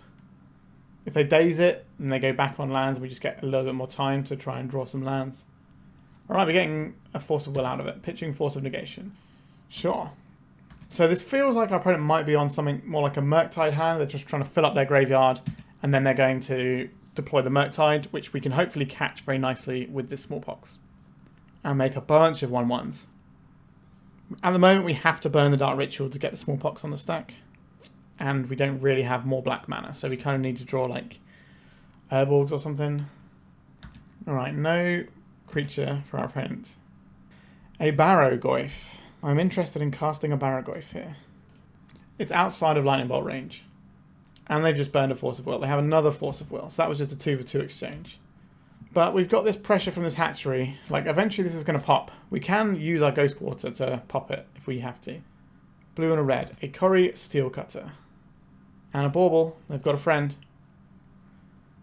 If they daze it, and they go back on lands, we just get a little bit more time to try and draw some lands. Alright, we're getting a Force of Will out of it. Pitching Force of Negation. Sure. So this feels like our opponent might be on something more like a Murktide hand. They're just trying to fill up their graveyard, and then they're going to deploy the Murktide, which we can hopefully catch very nicely with this Smallpox. And make a bunch of 1/1s. At the moment, we have to burn the Dark Ritual to get the Smallpox on the stack. And we don't really have more black mana, so we kind of need to draw like Urborgs or something. Alright, no creature for our opponent. A Barrowgoyf. I'm interested in casting a Barrowgoyf here. It's outside of Lightning Bolt range. And they've just burned a Force of Will. They have another Force of Will, so that was just a 2 for 2 exchange. But we've got this pressure from this hatchery. Like, eventually this is going to pop. We can use our Ghost Water to pop it if we have to. Blue and a red. A Curry Steelcutter. And a Bauble. They've got a friend.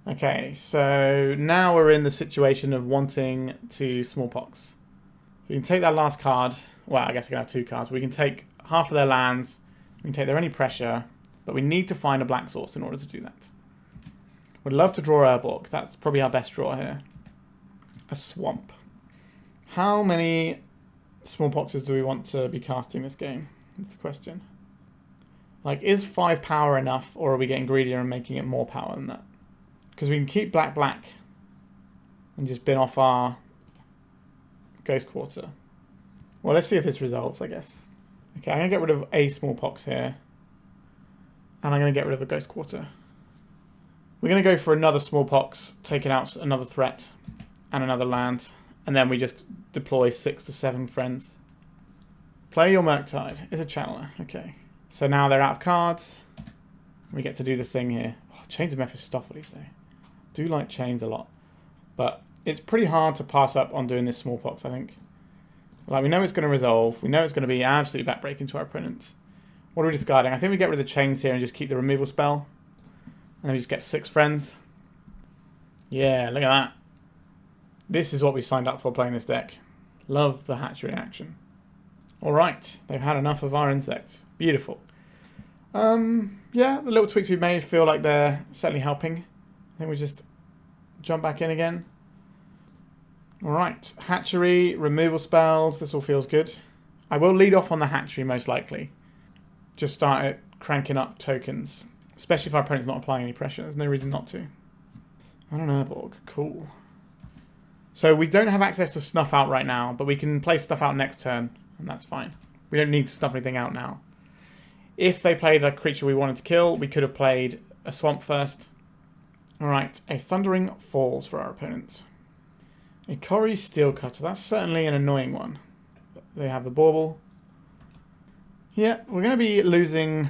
Okay, so now we're in the situation of wanting to Smallpox. We can take that last card. Well, I guess we can have 2 cards. We can take half of their lands. We can take their any pressure. But we need to find a black source in order to do that. Would love to draw Urborg. That's probably our best draw here. A swamp. How many Smallpoxes do we want to be casting this game? That's the question. Like, is 5 power enough, or are we getting greedier and making it more power than that? Because we can keep black and just bin off our Ghost Quarter. Well, let's see if this resolves, I guess. Okay, I'm going to get rid of a Smallpox here. And I'm going to get rid of a Ghost Quarter. We're going to go for another Smallpox, taking out another threat and another land. And then we just deploy 6 to 7 friends. Play your Murktide. It's a channeler. Okay. So now they're out of cards. We get to do the thing here. Oh, Chains of Mephistopheles, though. Do like Chains a lot. But it's pretty hard to pass up on doing this Smallpox, I think. Like, we know it's going to resolve. We know it's going to be absolutely backbreaking to our opponents. What are we discarding? I think we get rid of the Chains here and just keep the removal spell. And then we just get 6 friends. Yeah, look at that. This is what we signed up for playing this deck. Love the hatchery action. Alright, they've had enough of our insects. Beautiful. Yeah, the little tweaks we've made feel like they're certainly helping. I think we just jump back in again. Alright, hatchery, removal spells, this all feels good. I will lead off on the hatchery most likely. Just start it cranking up tokens. Especially if our opponent's not applying any pressure. There's no reason not to. I don't know, Urborg. Cool. So we don't have access to Snuff Out right now, but we can play Stuff Out next turn, and that's fine. We don't need to snuff anything out now. If they played a creature we wanted to kill, we could have played a Swamp first. Alright, a Thundering Falls for our opponents. A Curry Steelcutter. That's certainly an annoying one. They have the Bauble. Yeah, we're going to be losing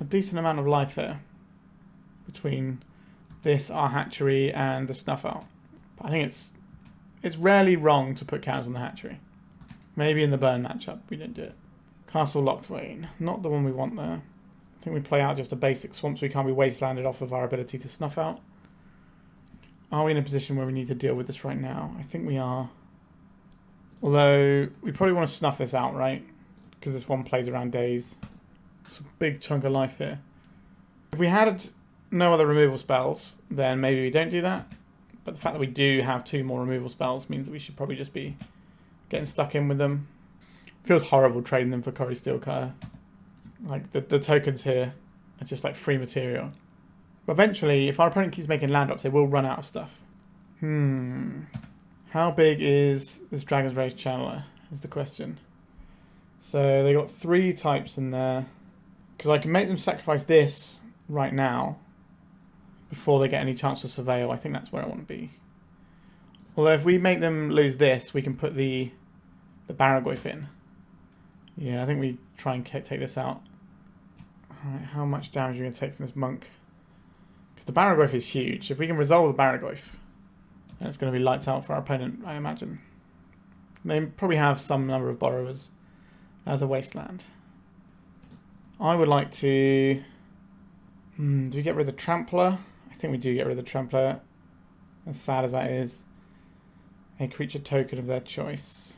a decent amount of life here between this, our hatchery, and the Snuff Out. But I think it's rarely wrong to put counters on the hatchery. Maybe in the burn matchup we don't do it. Castle Locthwain, not the one we want there. I think we play out just a basic swamp so we can't be wastelanded off of our ability to Snuff Out. Are we in a position where we need to deal with this right now? I think we are. Although, we probably want to snuff this out, right? Because this one plays around days. It's a big chunk of life here. If we had no other removal spells, then maybe we don't do that. But the fact that we do have 2 more removal spells means that we should probably just be getting stuck in with them. It feels horrible trading them for Curry Steelcutter. Like, the tokens here are just like free material. But eventually, if our opponent keeps making land drops, they will run out of stuff. How big is this Dragon's Rage Channeler, is the question. So they got 3 types in there. Because I can make them sacrifice this right now before they get any chance to surveil. I think that's where I want to be. Although if we make them lose this, we can put the Barrowgoyf in. Yeah, I think we try and take this out. Alright, how much damage are we going to take from this monk? Because the Barrowgoyf is huge. If we can resolve the Barrowgoyf, then it's going to be lights out for our opponent, I imagine. They probably have some number of borrowers as a Wasteland. I would like to... do we get rid of the Trampler? I think we do get rid of the Trampler. As sad as that is. A creature token of their choice.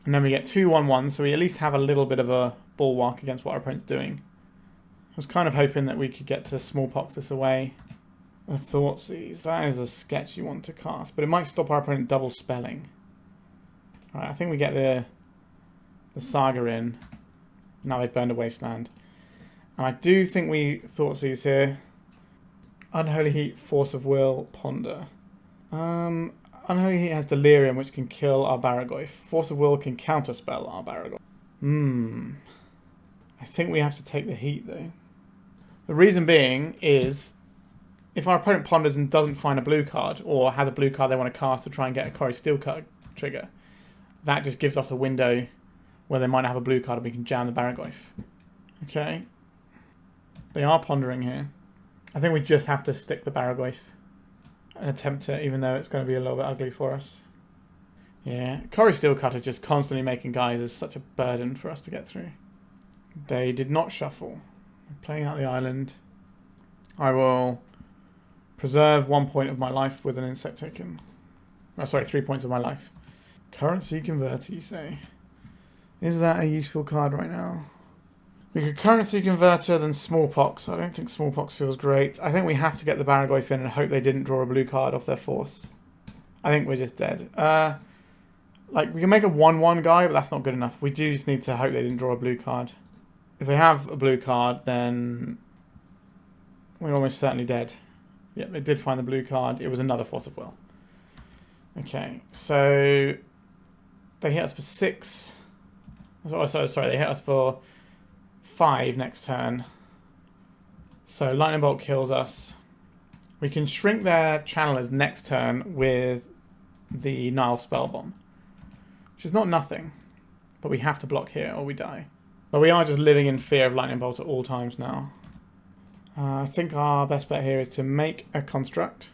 And then we get 2/1/1, so we at least have a little bit of a bulwark against what our opponent's doing. I was kind of hoping that we could get to Smallpox this away. A Thoughtseize. That is a sketchy one to cast, but it might stop our opponent double spelling. Alright, I think we get the Saga in. Now they've burned a Wasteland. And I do think we Thoughtseize here. Unholy Heat, Force of Will, Ponder. Unholy Heat has Delirium, which can kill our Barrowgoyf. Force of Will can counterspell our Barrowgoyf. I think we have to take the Heat, though. The reason being is, if our opponent ponders and doesn't find a blue card, or has a blue card they want to cast to try and get a Kori Steel card trigger, that just gives us a window where they might not have a blue card and we can jam the Barrowgoyf. Okay. They are pondering here. I think we just have to stick the Barrowgoyf and attempt it, even though it's going to be a little bit ugly for us. Yeah, Kori Steel Cutter just constantly making guys is such a burden for us to get through. They did not shuffle. They're playing out the island. I will preserve 1 point of my life with an insect token. Oh, sorry, 3 points of my life. Currency Converter, you say? Is that a useful card right now? We could Currency Converter than Smallpox. I don't think Smallpox feels great. I think we have to get the Barrowgoyf in and hope they didn't draw a blue card off their force. I think we're just dead. Like, we can make a 1/1 guy, but that's not good enough. We do just need to hope they didn't draw a blue card. If they have a blue card, then we're almost certainly dead. Yep, they did find the blue card. It was another Force of Will. Okay, so they hit us for 6. Oh, sorry, they hit us for 5 next turn. So Lightning Bolt kills us. We can shrink their channelers next turn with the Nihil Spellbomb, which is not nothing, but we have to block here or we die. But we are just living in fear of Lightning Bolt at all times now. I think our best bet here is to make a construct,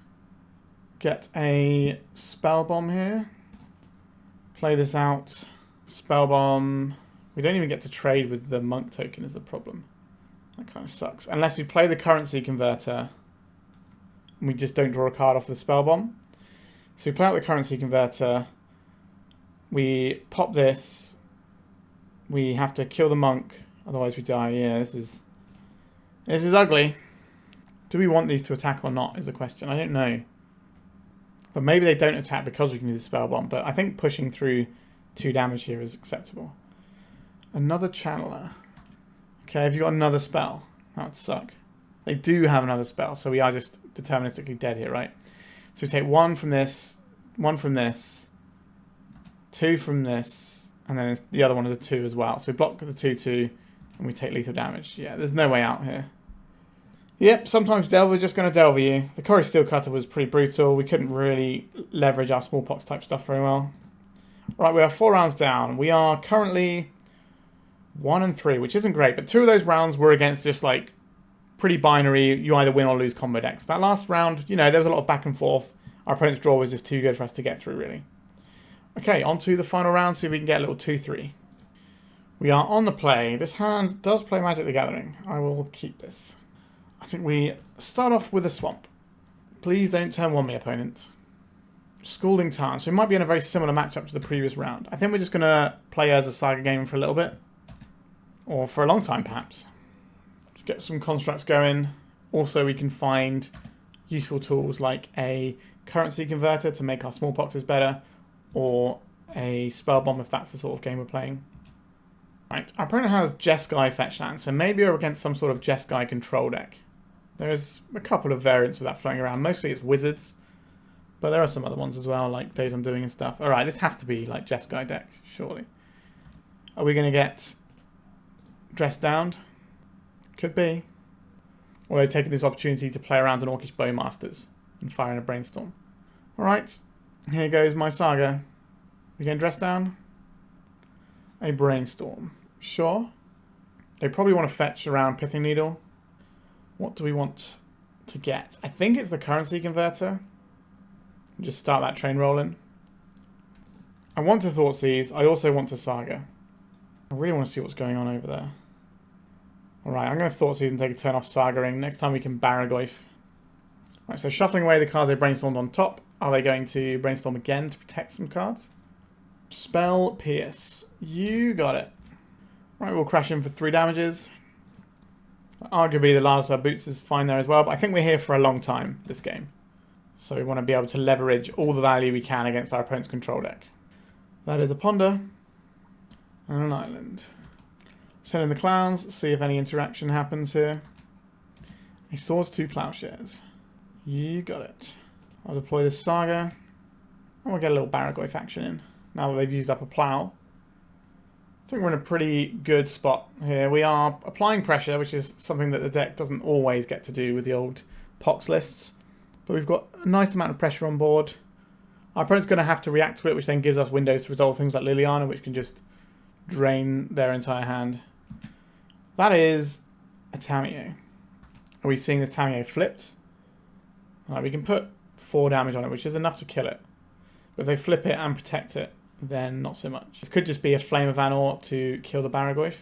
get a Spellbomb here, play this out, Spellbomb. We don't even get to trade with the Monk token is the problem. That kind of sucks. Unless we play the Currency Converter and we just don't draw a card off the Spellbomb. So we play out the Currency Converter, we pop this, we have to kill the Monk, otherwise we die. Yeah, this is ugly. Do we want these to attack or not is the question. I don't know. But maybe they don't attack because we can use the Spellbomb. But I think pushing through 2 damage here is acceptable. Another Channeler. Okay, have you got another spell? That would suck. They do have another spell, so we are just deterministically dead here, right? So we take 1 from this, 1 from this, 2 from this, and then the other one is a 2 as well. So we block the 2/2, and we take lethal damage. Yeah, there's no way out here. Yep, sometimes Delver just going to Delver you. The Kori Steel Cutter was pretty brutal. We couldn't really leverage our Smallpox type stuff very well. Right, we are 4 rounds down. We are currently 1 and 3, which isn't great, but 2 of those rounds were against just like pretty binary, you either win or lose combo decks. That last round, you know, there was a lot of back and forth. Our opponent's draw was just too good for us to get through, really. Okay, on to the final round, see if we can get a little 2-3. We are on the play. This hand does play Magic the Gathering. I will keep this. I think we start off with a Swamp. Please don't turn 1 me, opponent. Scalding Tarn. So we might be in a very similar matchup to the previous round. I think we're just going to play as a Saga game for a little bit. Or for a long time, perhaps. Let's get some constructs going. Also, we can find useful tools like a Currency Converter to make our Smallpoxes better. Or a Spellbomb if that's the sort of game we're playing. Right, our opponent has Jeskai fetch land, so maybe we're against some sort of Jeskai control deck. There's a couple of variants of that floating around. Mostly it's Wizards. But there are some other ones as well, like Days Undoing and stuff. Alright, this has to be like Jeskai deck, surely. Are we going to get Dressed Down? Could be. Or they're taking this opportunity to play around an Orcish Bowmasters and fire in a Brainstorm. Alright, here goes my Saga. We getting Dressed Down? A Brainstorm. Sure. They probably want to fetch around Pithing Needle. What do we want to get? I think it's the Currency Converter. Just start that train rolling. I want to Thoughtseize. I also want to Saga. I really want to see what's going on over there. Alright, I'm going to Thoughtseize and take a turn off Sagaing. Next time we can Barrowgoyf. Right, so shuffling away the cards they brainstormed on top. Are they going to brainstorm again to protect some cards? Spell Pierce. You got it. Right, we'll crash in for 3 damages. Arguably the Lavaspur Boots is fine there as well, but I think we're here for a long time this game. So we want to be able to leverage all the value we can against our opponent's control deck. That is a Ponder and an Island. Send in the Clowns, see if any interaction happens here. He stores 2 Plowshares. You got it. I'll deploy this Saga. And we'll get a little Barrowgoyf action in. Now that they've used up a Plow. I think we're in a pretty good spot here. We are applying pressure, which is something that the deck doesn't always get to do with the old Pox lists. But we've got a nice amount of pressure on board. Our opponent's going to have to react to it, which then gives us windows to resolve things like Liliana, which can just drain their entire hand. That is a Tamiyo. Are we seeing the Tamiyo flipped? Right, we can put 4 damage on it, which is enough to kill it. But if they flip it and protect it, then not so much. This could just be a Flame of Anor to kill the Barrowgoyf.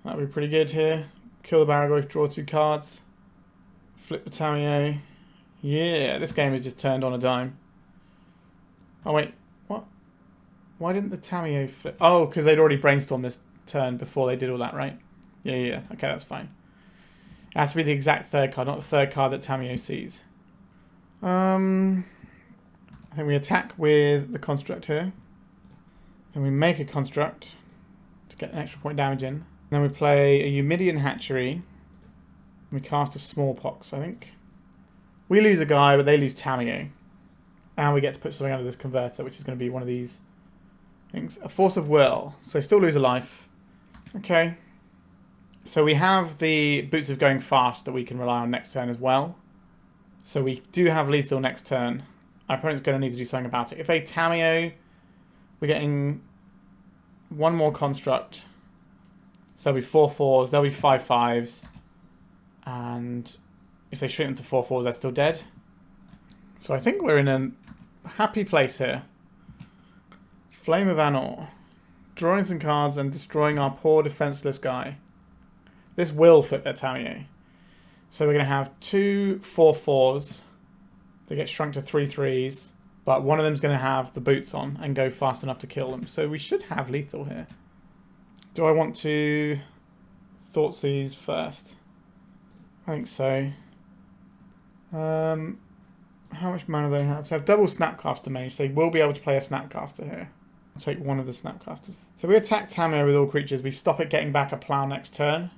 That would be pretty good here. Kill the Barrowgoyf, draw 2 cards. Flip the Tamiyo. Yeah, this game has just turned on a dime. Oh wait, what? Why didn't the Tamiyo flip? Oh, because they'd already brainstormed this turn before they did all that, right? Yeah. Okay, that's fine. It has to be the exact 3rd card, not the 3rd card that Tamiyo sees. I think we attack with the Construct here. Then we make a Construct to get an extra point damage in. Then we play a Eumidian Hatchery. And we cast a Smallpox, I think. We lose a guy, but they lose Tamiyo. And we get to put something under this converter, which is going to be one of these things. A Force of Will. So they still lose a life. Okay. So we have the Boots of Going Fast that we can rely on next turn as well. So we do have lethal next turn. Our opponent's going to need to do something about it. If they Tamiyo, we're getting 1 more Construct. So there'll be 4 4s, there'll be 5 5s. And if they shrink them to 4 4s, they're still dead. So I think we're in a happy place here. Flame of Anor. Drawing some cards and destroying our poor defenseless guy. This will flip their Tamiyo. So we're going to have 2 4 4s. They get shrunk to 3 3s. But one of them's going to have the boots on and go fast enough to kill them. So we should have lethal here. Do I want to Thoughtseize first? I think so. How much mana do they have? So they have double Snapcaster mage. So they will be able to play a Snapcaster here. I'll take one of the Snapcasters. So we attack Tamiyo with all creatures. We stop it getting back a Plow next turn.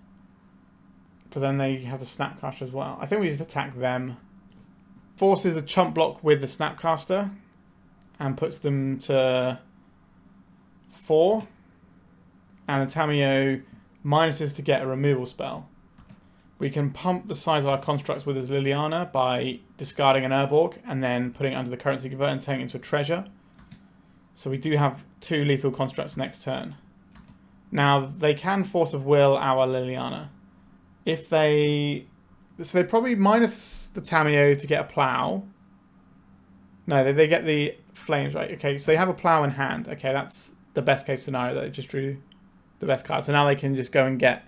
But then they have the Snapcaster as well. I think we just attack them. Forces a chump block with the Snapcaster. And puts them to 4. And the Tamiyo minuses to get a removal spell. We can pump the size of our constructs with his Liliana by discarding an Urborg and then putting it under the currency converter and turning it into a treasure. So we do have 2 lethal constructs next turn. Now, they can Force of Will our Liliana. If they... So they probably minus the Tamiyo to get a Plow. No, they get the Flames, right? Okay, so they have a Plow in hand. Okay, that's the best case scenario that they just drew the best card. So now they can just go and get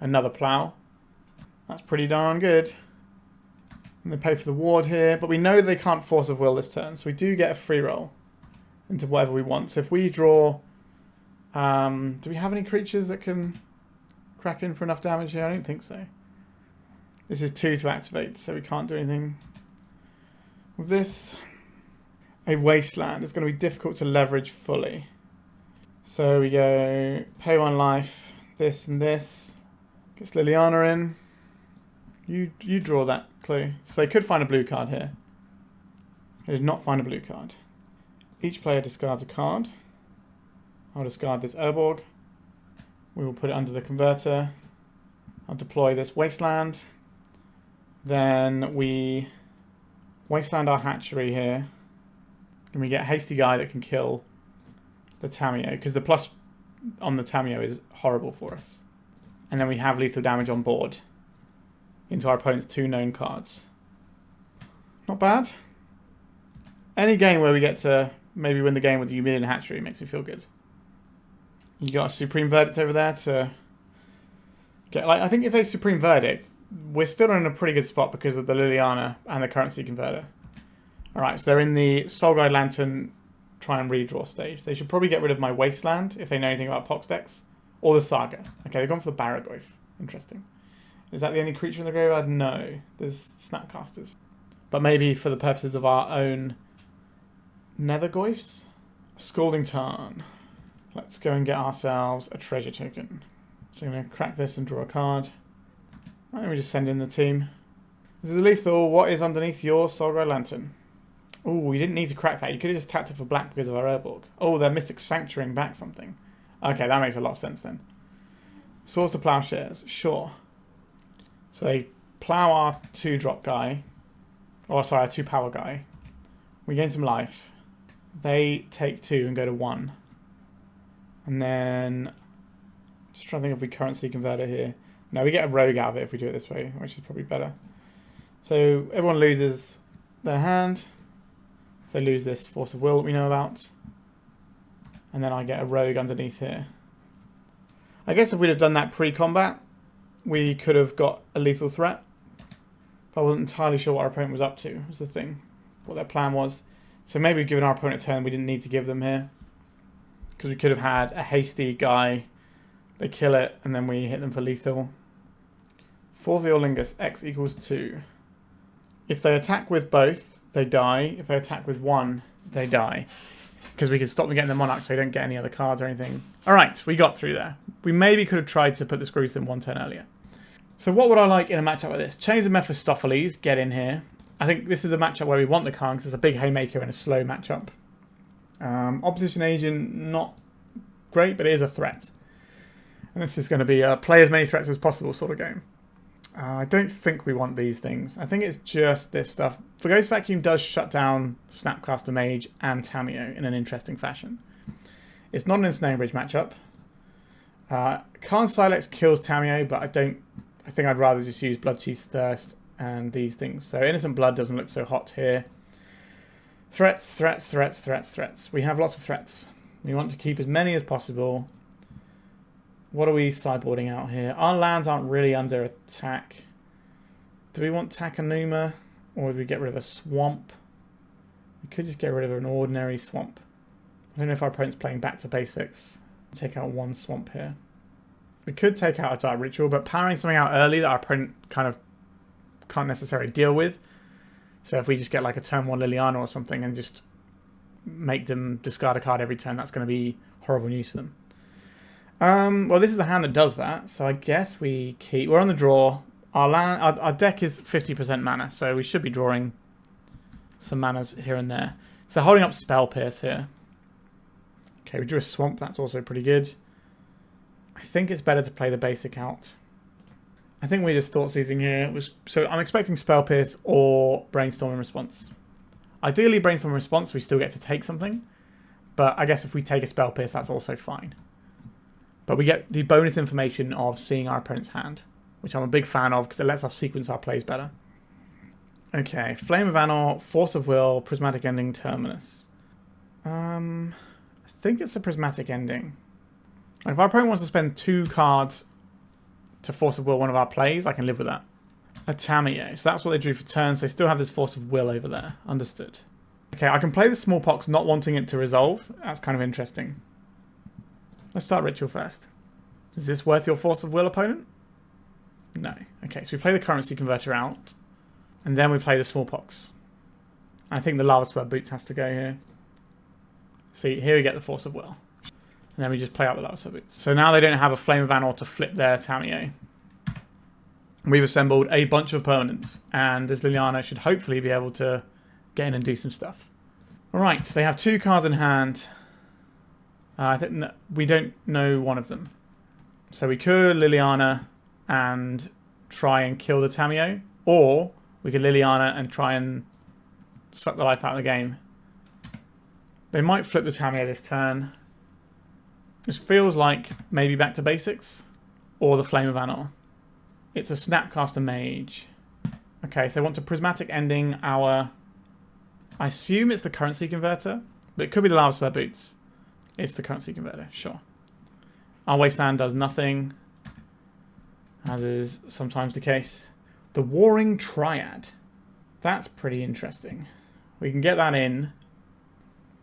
another Plow. That's pretty darn good. And they pay for the ward here. But we know they can't Force of Will this turn. So we do get a free roll into whatever we want. So if we draw... do we have any creatures that can crack in for enough damage here? I don't think so. This is 2 to activate, so we can't do anything with this. A Wasteland is going to be difficult to leverage fully. So we go pay 1 life, this and this. Gets Liliana in. You draw that clue. So they could find a blue card here. They did not find a blue card. Each player discards a card. I'll discard this Urborg. We will put it under the converter. I'll deploy this Wasteland. Then we Wasteland our Hatchery here. And we get a Hasty Guy that can kill the Tamiyo. Because the plus on the Tamiyo is horrible for us. And then we have lethal damage on board. Into our opponent's 2 known cards. Not bad. Any game where we get to maybe win the game with the Eumidian Hatchery. It makes me feel good. You got a Supreme Verdict over there to get... Like, I think if they Supreme Verdict, we're still in a pretty good spot because of the Liliana and the Currency Converter. Alright, so they're in the Soulguide Lantern try and redraw stage. They should probably get rid of my Wasteland if they know anything about Pox decks. Or the Saga. Okay, they've gone for the Barrowgoyf. Interesting. Is that the only creature in the graveyard? No. There's Snapcasters. But maybe for the purposes of our own Nethergoyfs? Scalding Tarn. Let's go and get ourselves a treasure token. So I'm going to crack this and draw a card. Let me just send in the team. This is a lethal. What is underneath your Soulguide Lantern? Oh, you didn't need to crack that. You could have just tapped it for black because of our Urborg. Oh, they're Mystic Sanctuarying back something. Okay, that makes a lot of sense then. Swords to Plowshares. Sure. So they plow our 2-drop guy. Or sorry, our 2-power guy. We gain some life. They take 2 and go to 1. And then... Just trying to think if we currency convert it here. No, we get a rogue out of it if we do it this way, which is probably better. So everyone loses their hand. So they lose this Force of Will that we know about. And then I get a rogue underneath here. I guess if we'd have done that pre-combat, we could have got a lethal threat. But I wasn't entirely sure what our opponent was up to, was the thing. What their plan was. So maybe given our opponent a turn we didn't need to give them here. Because we could have had a hasty guy. They kill it, and then we hit them for lethal. Force the Orlingus, X equals 2. If they attack with both, they die. If they attack with one, they die. Because we can stop them getting the Monarch so they don't get any other cards or anything. Alright, we got through there. We maybe could have tried to put the Screws in one turn earlier. So what would I like in a matchup like this? Chains of Mephistopheles, get in here. I think this is a matchup where we want the Karn because it's a big haymaker and a slow matchup. Opposition Agent, not great, but it is a threat. And this is going to be a play as many threats as possible sort of game. I don't think we want these things. I think it's just this stuff. For Ghost Vacuum does shut down Snapcaster Mage and Tamiyo in an interesting fashion. It's not an Ensnaring Bridge matchup. Karn Sylex kills Tamiyo, but I think I'd rather just use Bloodchief's Thirst and these things. So Innocent Blood doesn't look so hot here. Threats, threats, threats, threats, threats. We have lots of threats. We want to keep as many as possible. What are we sideboarding out here? Our lands aren't really under attack. Do we want Takenuma? Or would we get rid of a swamp? We could just get rid of an ordinary swamp. I don't know if our opponent's playing back to basics. Take out one swamp here. We could take out a Dark Ritual, but powering something out early that our opponent kind of can't necessarily deal with. So if we just get like a turn 1 Liliana or something and just make them discard a card every turn, that's going to be horrible news for them. Well, this is the hand that does that, so I guess we keep... We're on the draw. Our deck is 50% mana, so we should be drawing some manas here and there. So holding up Spell Pierce here. Okay, we drew a Swamp. That's also pretty good. I think it's better to play the basic out. I think we're just Thoughtseizing here. So I'm expecting Spell Pierce or Brainstorm in response. Ideally, Brainstorm in response, we still get to take something. But I guess if we take a Spell Pierce, that's also fine. But we get the bonus information of seeing our opponent's hand, which I'm a big fan of because it lets us sequence our plays better. Okay, Flame of Anor, Force of Will, Prismatic Ending, Terminus. I think it's the Prismatic Ending. And if our opponent wants to spend 2 cards to Force of Will one of our plays, I can live with that. A Tamiyo, so that's what they drew for turns. They still have this Force of Will over there. Understood. Okay, I can play the Smallpox not wanting it to resolve. That's kind of interesting. Let's start Ritual first. Is this worth your Force of Will, opponent? No. Okay, so we play the Currency Converter out. And then we play the Smallpox. I think the Lavaspur Boots has to go here. See, here we get the Force of Will. And then we just play out the Lavaspur Boots. So now they don't have a Flame of Anor to flip their Tamiyo. We've assembled a bunch of permanents. And this Liliana should hopefully be able to get in and do some stuff. Alright, so they have 2 cards in hand. I think we don't know one of them. So we could Liliana and try and kill the Tamiyo. Or we could Liliana and try and suck the life out of the game. They might flip the Tamiyo this turn. This feels like maybe back to basics. Or the Flame of Anor. It's a Snapcaster Mage. Okay, so I want to Prismatic Ending our... I assume it's the Currency Converter. But it could be the Lavaspur Boots. It's the currency converter, sure. Our Wasteland does nothing, as is sometimes the case. The Warring Triad. That's pretty interesting. We can get that in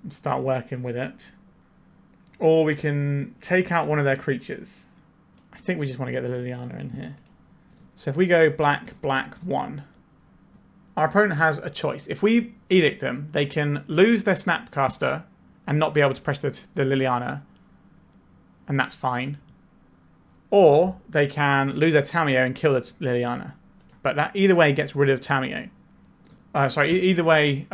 and start working with it. Or we can take out one of their creatures. I think we just want to get the Liliana in here. So if we go black, black, 1. Our opponent has a choice. If we Edict them, they can lose their Snapcaster and not be able to press the Liliana. And that's fine. Or they can lose their Tamiyo and kill the Liliana. But that either way gets rid of Tamiyo. Either way,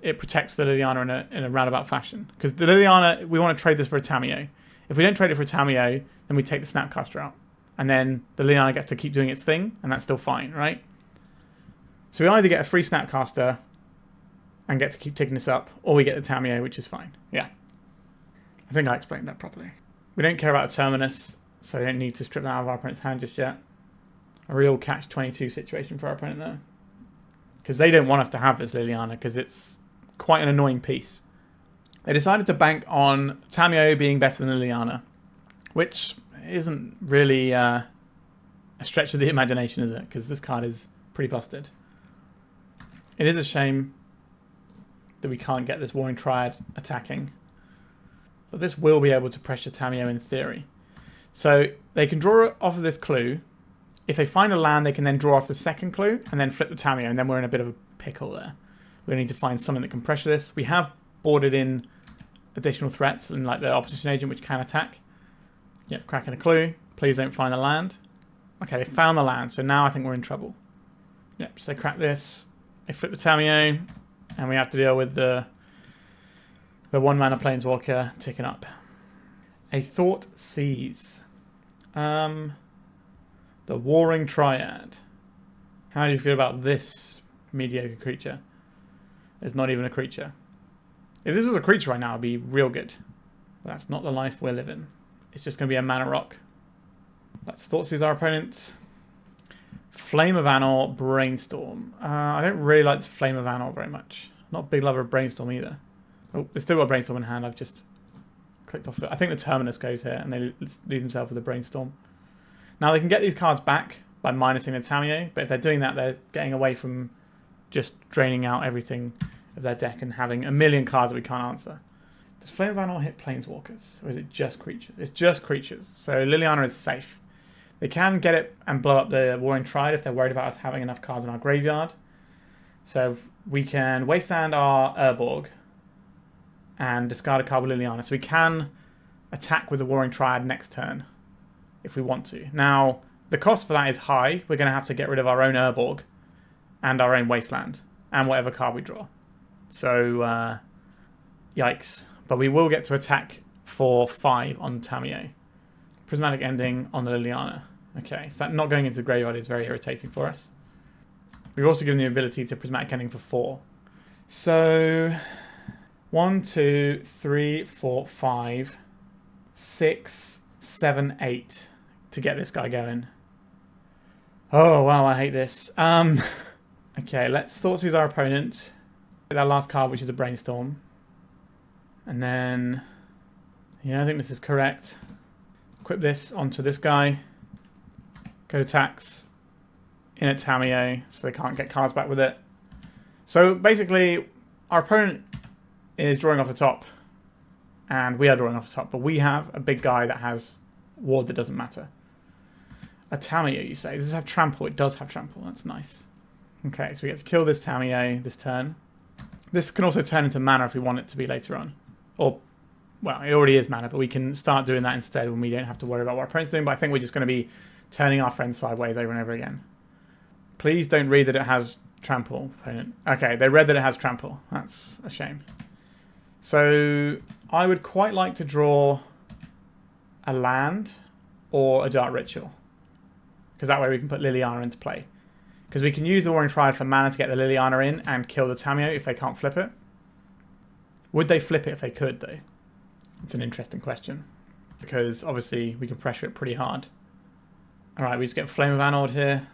it protects the Liliana in a roundabout fashion. Because the Liliana, we want to trade this for a Tamiyo. If we don't trade it for a Tamiyo, then we take the Snapcaster out. And then the Liliana gets to keep doing its thing, and that's still fine, right? So we either get a free Snapcaster and get to keep ticking this up, or we get the Tamiyo, which is fine. Yeah. I think I explained that properly. We don't care about the Terminus, so we don't need to strip that out of our opponent's hand just yet. A real catch-22 situation for our opponent there. Because they don't want us to have this Liliana, because it's quite an annoying piece. They decided to bank on Tamiyo being better than Liliana, which isn't really a stretch of the imagination, is it? Because this card is pretty busted. It is a shame that we can't get this Warring Triad attacking. But this will be able to pressure Tamiyo in theory. So they can draw off of this clue. If they find a land, they can then draw off the second clue and then flip the Tamiyo, and then we're in a bit of a pickle there. We need to find something that can pressure this. We have boarded in additional threats, and like the opposition agent, which can attack. Yep, cracking a clue. Please don't find the land. Okay, they found the land, so now I think we're in trouble. Yep, so they crack this. They flip the Tamiyo, and we have to deal with the 1-mana Planeswalker ticking up. A Thoughtseize. The Warring Triad. How do you feel about this mediocre creature? It's not even a creature. If this was a creature right now, it'd be real good. But that's not the life we're living. It's just going to be a mana rock. Let's Thoughtseize our opponent. Flame of Anor, Brainstorm. I don't really like this Flame of Anor very much. Not a big lover of Brainstorm either. Oh, they've still got a Brainstorm in hand. I've just clicked off it. I think the Terminus goes here, and they leave themselves with a Brainstorm. Now, they can get these cards back by minusing the Tamiyo, but if they're doing that, they're getting away from just draining out everything of their deck and having a million cards that we can't answer. Does Flame of Anor hit Planeswalkers, or is it just creatures? It's just creatures, so Liliana is safe. They can get it and blow up the Warring Triad if they're worried about us having enough cards in our graveyard. So we can Wasteland our Urborg and discard a card with Liliana. So we can attack with the Warring Triad next turn if we want to. Now, the cost for that is high. We're going to have to get rid of our own Urborg and our own Wasteland and whatever card we draw. So, yikes. But we will get to attack for 5 on Tamiyo. Prismatic Ending on the Liliana. Okay, so that not going into the graveyard is very irritating for us. We've also given the ability to Prismatic Ending for 4. So, 1, 2, 3, 4, 5, 6, 7, 8 to get this guy going. Oh, wow, I hate this. Okay, let's Thoughtseize our opponent. Get that last card, which is a Brainstorm. And then, yeah, I think this is correct. Equip this onto this guy. Go to attacks. In at Tamiyo, so they can't get cards back with it. So basically, our opponent is drawing off the top. And we are drawing off the top. But we have a big guy that has ward that doesn't matter. A Tamiyo, you say. Does this have trample? It does have trample. That's nice. Okay, so we get to kill this Tamiyo this turn. This can also turn into mana if we want it to be later on. Or, well, it already is mana, but we can start doing that instead when we don't have to worry about what our opponent's doing. But I think we're just going to be turning our friend sideways over and over again. Please don't read that it has trample, opponent. Okay, they read that it has trample. That's a shame. So, I would quite like to draw a land or a Dark Ritual. Because that way we can put Liliana into play. Because we can use the Warring Triad for mana to get the Liliana in and kill the Tamiyo if they can't flip it. Would they flip it if they could, though? It's an interesting question. Because, obviously, we can pressure it pretty hard. Alright, we just get Flame of Anor here.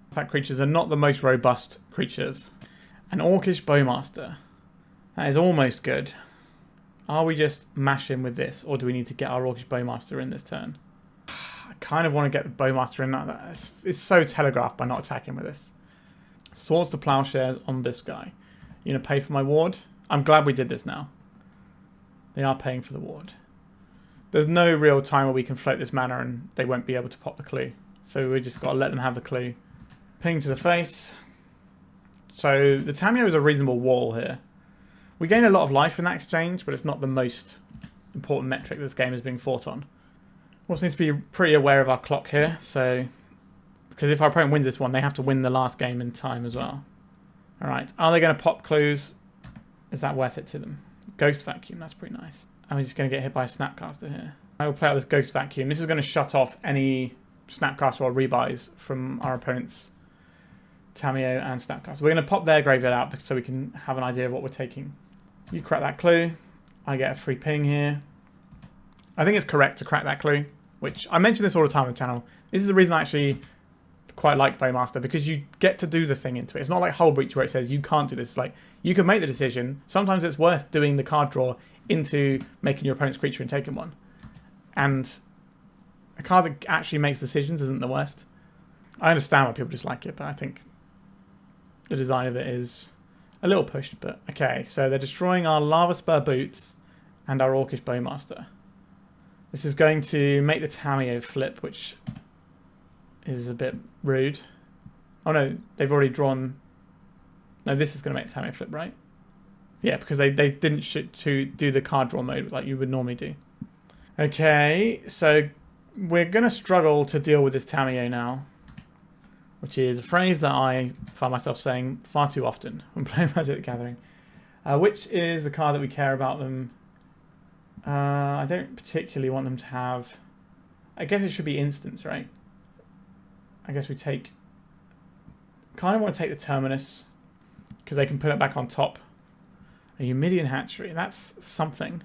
In fact, creatures are not the most robust creatures. An Orcish Bowmaster. That is almost good. Are we just mashing with this, or do we need to get our Orcish Bowmaster in this turn? I kind of want to get the Bowmaster in. It's so telegraphed by not attacking with this. Swords to Plowshares on this guy. You going to pay for my ward? I'm glad we did this now. They are paying for the ward. There's no real time where we can float this mana and they won't be able to pop the clue. So we just got to let them have the clue. Ping to the face. So the Tamiyo is a reasonable wall here. We gain a lot of life in that exchange, but it's not the most important metric this game is being fought on. Also need to be pretty aware of our clock here. So, because if our opponent wins this one, they have to win the last game in time as well. Alright, are they going to pop clues? Is that worth it to them? Ghost Vacuum, that's pretty nice. And we're just going to get hit by a Snapcaster here. I will play out this Ghost Vacuum. This is going to shut off any Snapcaster or rebuys from our opponent's Tamiyo and Snapcaster. We're going to pop their graveyard out so we can have an idea of what we're taking. You crack that clue. I get a free ping here. I think it's correct to crack that clue, which I mention this all the time on the channel. This is the reason I actually quite like Bowmaster, because you get to do the thing into it. It's not like Hull Breach where it says you can't do this. Like, you can make the decision. Sometimes it's worth doing the card draw into making your opponent's creature and taking one. And a card that actually makes decisions isn't the worst. I understand why people dislike it, but I think the design of it is a little pushed. But okay, so they're destroying our Lavaspur Boots and our Orcish Bowmaster. This is going to make the Tamiyo flip, which is a bit rude. Oh no, they've already drawn... No, this is going to make the Tamiyo flip, right? Yeah, because they didn't to do the card draw mode like you would normally do. Okay, so we're going to struggle to deal with this Tamiyo now, which is a phrase that I find myself saying far too often when playing Magic the Gathering. Which is the card that we care about them. I don't particularly want them to have... I guess it should be instants, right? I guess we take... kind of want to take the Terminus, because they can put it back on top. A Eumidian Hatchery, that's something.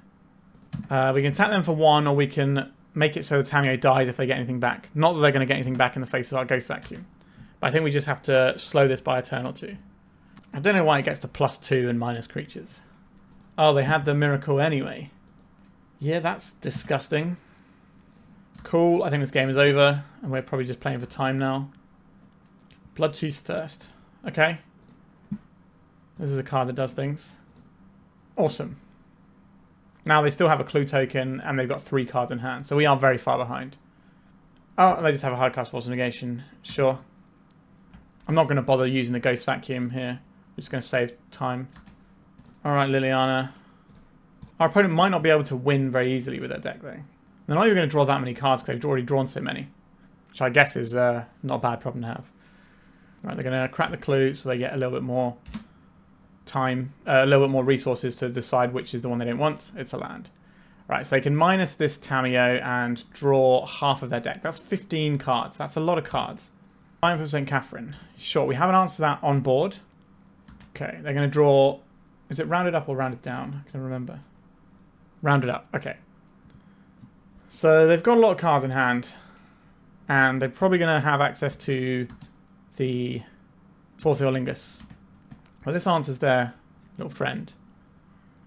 We can attack them for 1, or we can make it so the Tamiyo dies if they get anything back. Not that they're going to get anything back in the face of our Ghost Vacuum. But I think we just have to slow this by a turn or two. I don't know why it gets to +2 and minus creatures. Oh, they had the miracle anyway. Yeah, that's disgusting. Cool, I think this game is over, and we're probably just playing for time now. Bloodchief's Thirst. Okay. This is a card that does things. Awesome. Now they still have a clue token, and they've got 3 cards in hand, so we are very far behind. Oh, they just have a hard cast Force of Negation. Sure. I'm not going to bother using the Ghost Vacuum here. We're just going to save time. Alright, Liliana. Our opponent might not be able to win very easily with their deck, though. They're not even going to draw that many cards because they've already drawn so many. Which I guess is not a bad problem to have. Right, they're going to crack the clue so they get a little bit more time, a little bit more resources to decide which is the one they don't want. It's a land. Right, so they can minus this Tamiyo and draw half of their deck. That's 15 cards. That's a lot of cards. Time for St. Catherine. Sure, we have an answer to that on board. Okay, they're going to draw... Is it rounded up or rounded down? I can't remember. Rounded up, okay. So they've got a lot of cards in hand. And they're probably going to have access to the Fourth Eorlingus. Well, this answers their little friend,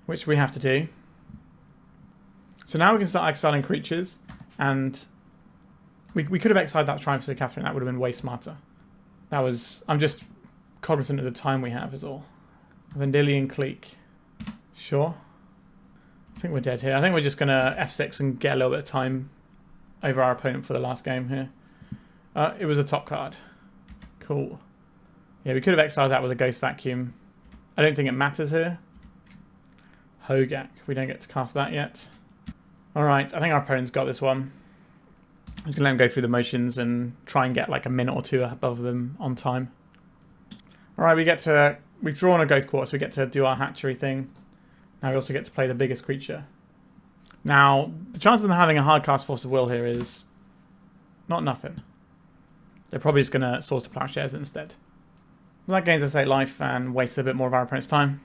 which we have to do. So now we can start exiling creatures, and we could have exiled that Triumph of Catherine. That would have been way smarter. That was... I'm just cognizant of the time we have is all. Vendilion Clique. Sure. I think we're dead here. I think we're just going to F6 and get a little bit of time over our opponent for the last game here. It was a top card. Cool. Yeah, we could have exiled that with a Ghost Vacuum. I don't think it matters here. Hogaak. We don't get to cast that yet. Alright, I think our opponent's got this one. I'm just going to let him go through the motions and try and get like a minute or two above them on time. Alright, we've drawn a Ghost Quartz, so we get to do our hatchery thing. Now we also get to play the biggest creature. Now, the chance of them having a hard cast Force of Will here is not nothing. They're probably just going to Swords to Plowshares instead. Well, that gains us 8 life and wastes a bit more of our opponent's time.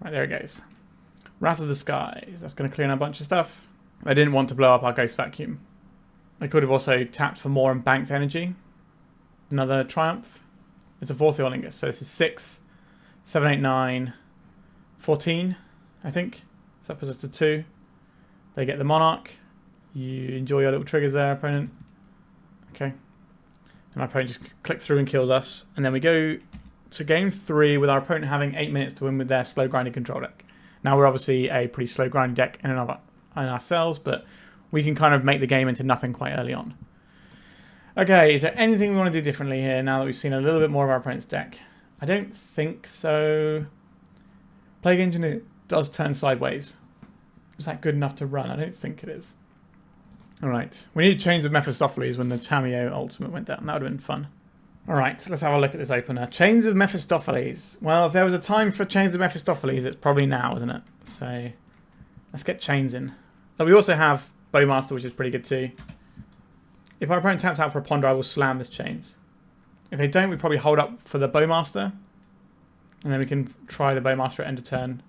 Right, there it goes. Wrath of the Skies. That's going to clear in a bunch of stuff. They didn't want to blow up our Ghost Vacuum. They could have also tapped for more and banked energy. Another Triumph. It's a Fourth Eorlingus. So this is 6, 7, 8, 9, 14, I think. So that puts us to 2. They get the Monarch. You enjoy your little triggers there, opponent. Okay. And our opponent just clicks through and kills us. And then we go to game 3 with our opponent having 8 minutes to win with their slow grinding control deck. Now we're obviously a pretty slow grinding deck in and of ourselves, but we can kind of make the game into nothing quite early on. Okay, is there anything we want to do differently here now that we've seen a little bit more of our opponent's deck? I don't think so. Plague Engineer does turn sideways. Is that good enough to run? I don't think it is. Alright, we need Chains of Mephistopheles when the Tamiyo ultimate went down. That would have been fun. Alright, let's have a look at this opener. Chains of Mephistopheles. Well, if there was a time for Chains of Mephistopheles, it's probably now, isn't it? So, let's get Chains in. But we also have Bowmaster, which is pretty good too. If our opponent taps out for a Ponder, I will slam this Chains. If they don't, we probably hold up for the Bowmaster. And then we can try the Bowmaster at end of turn.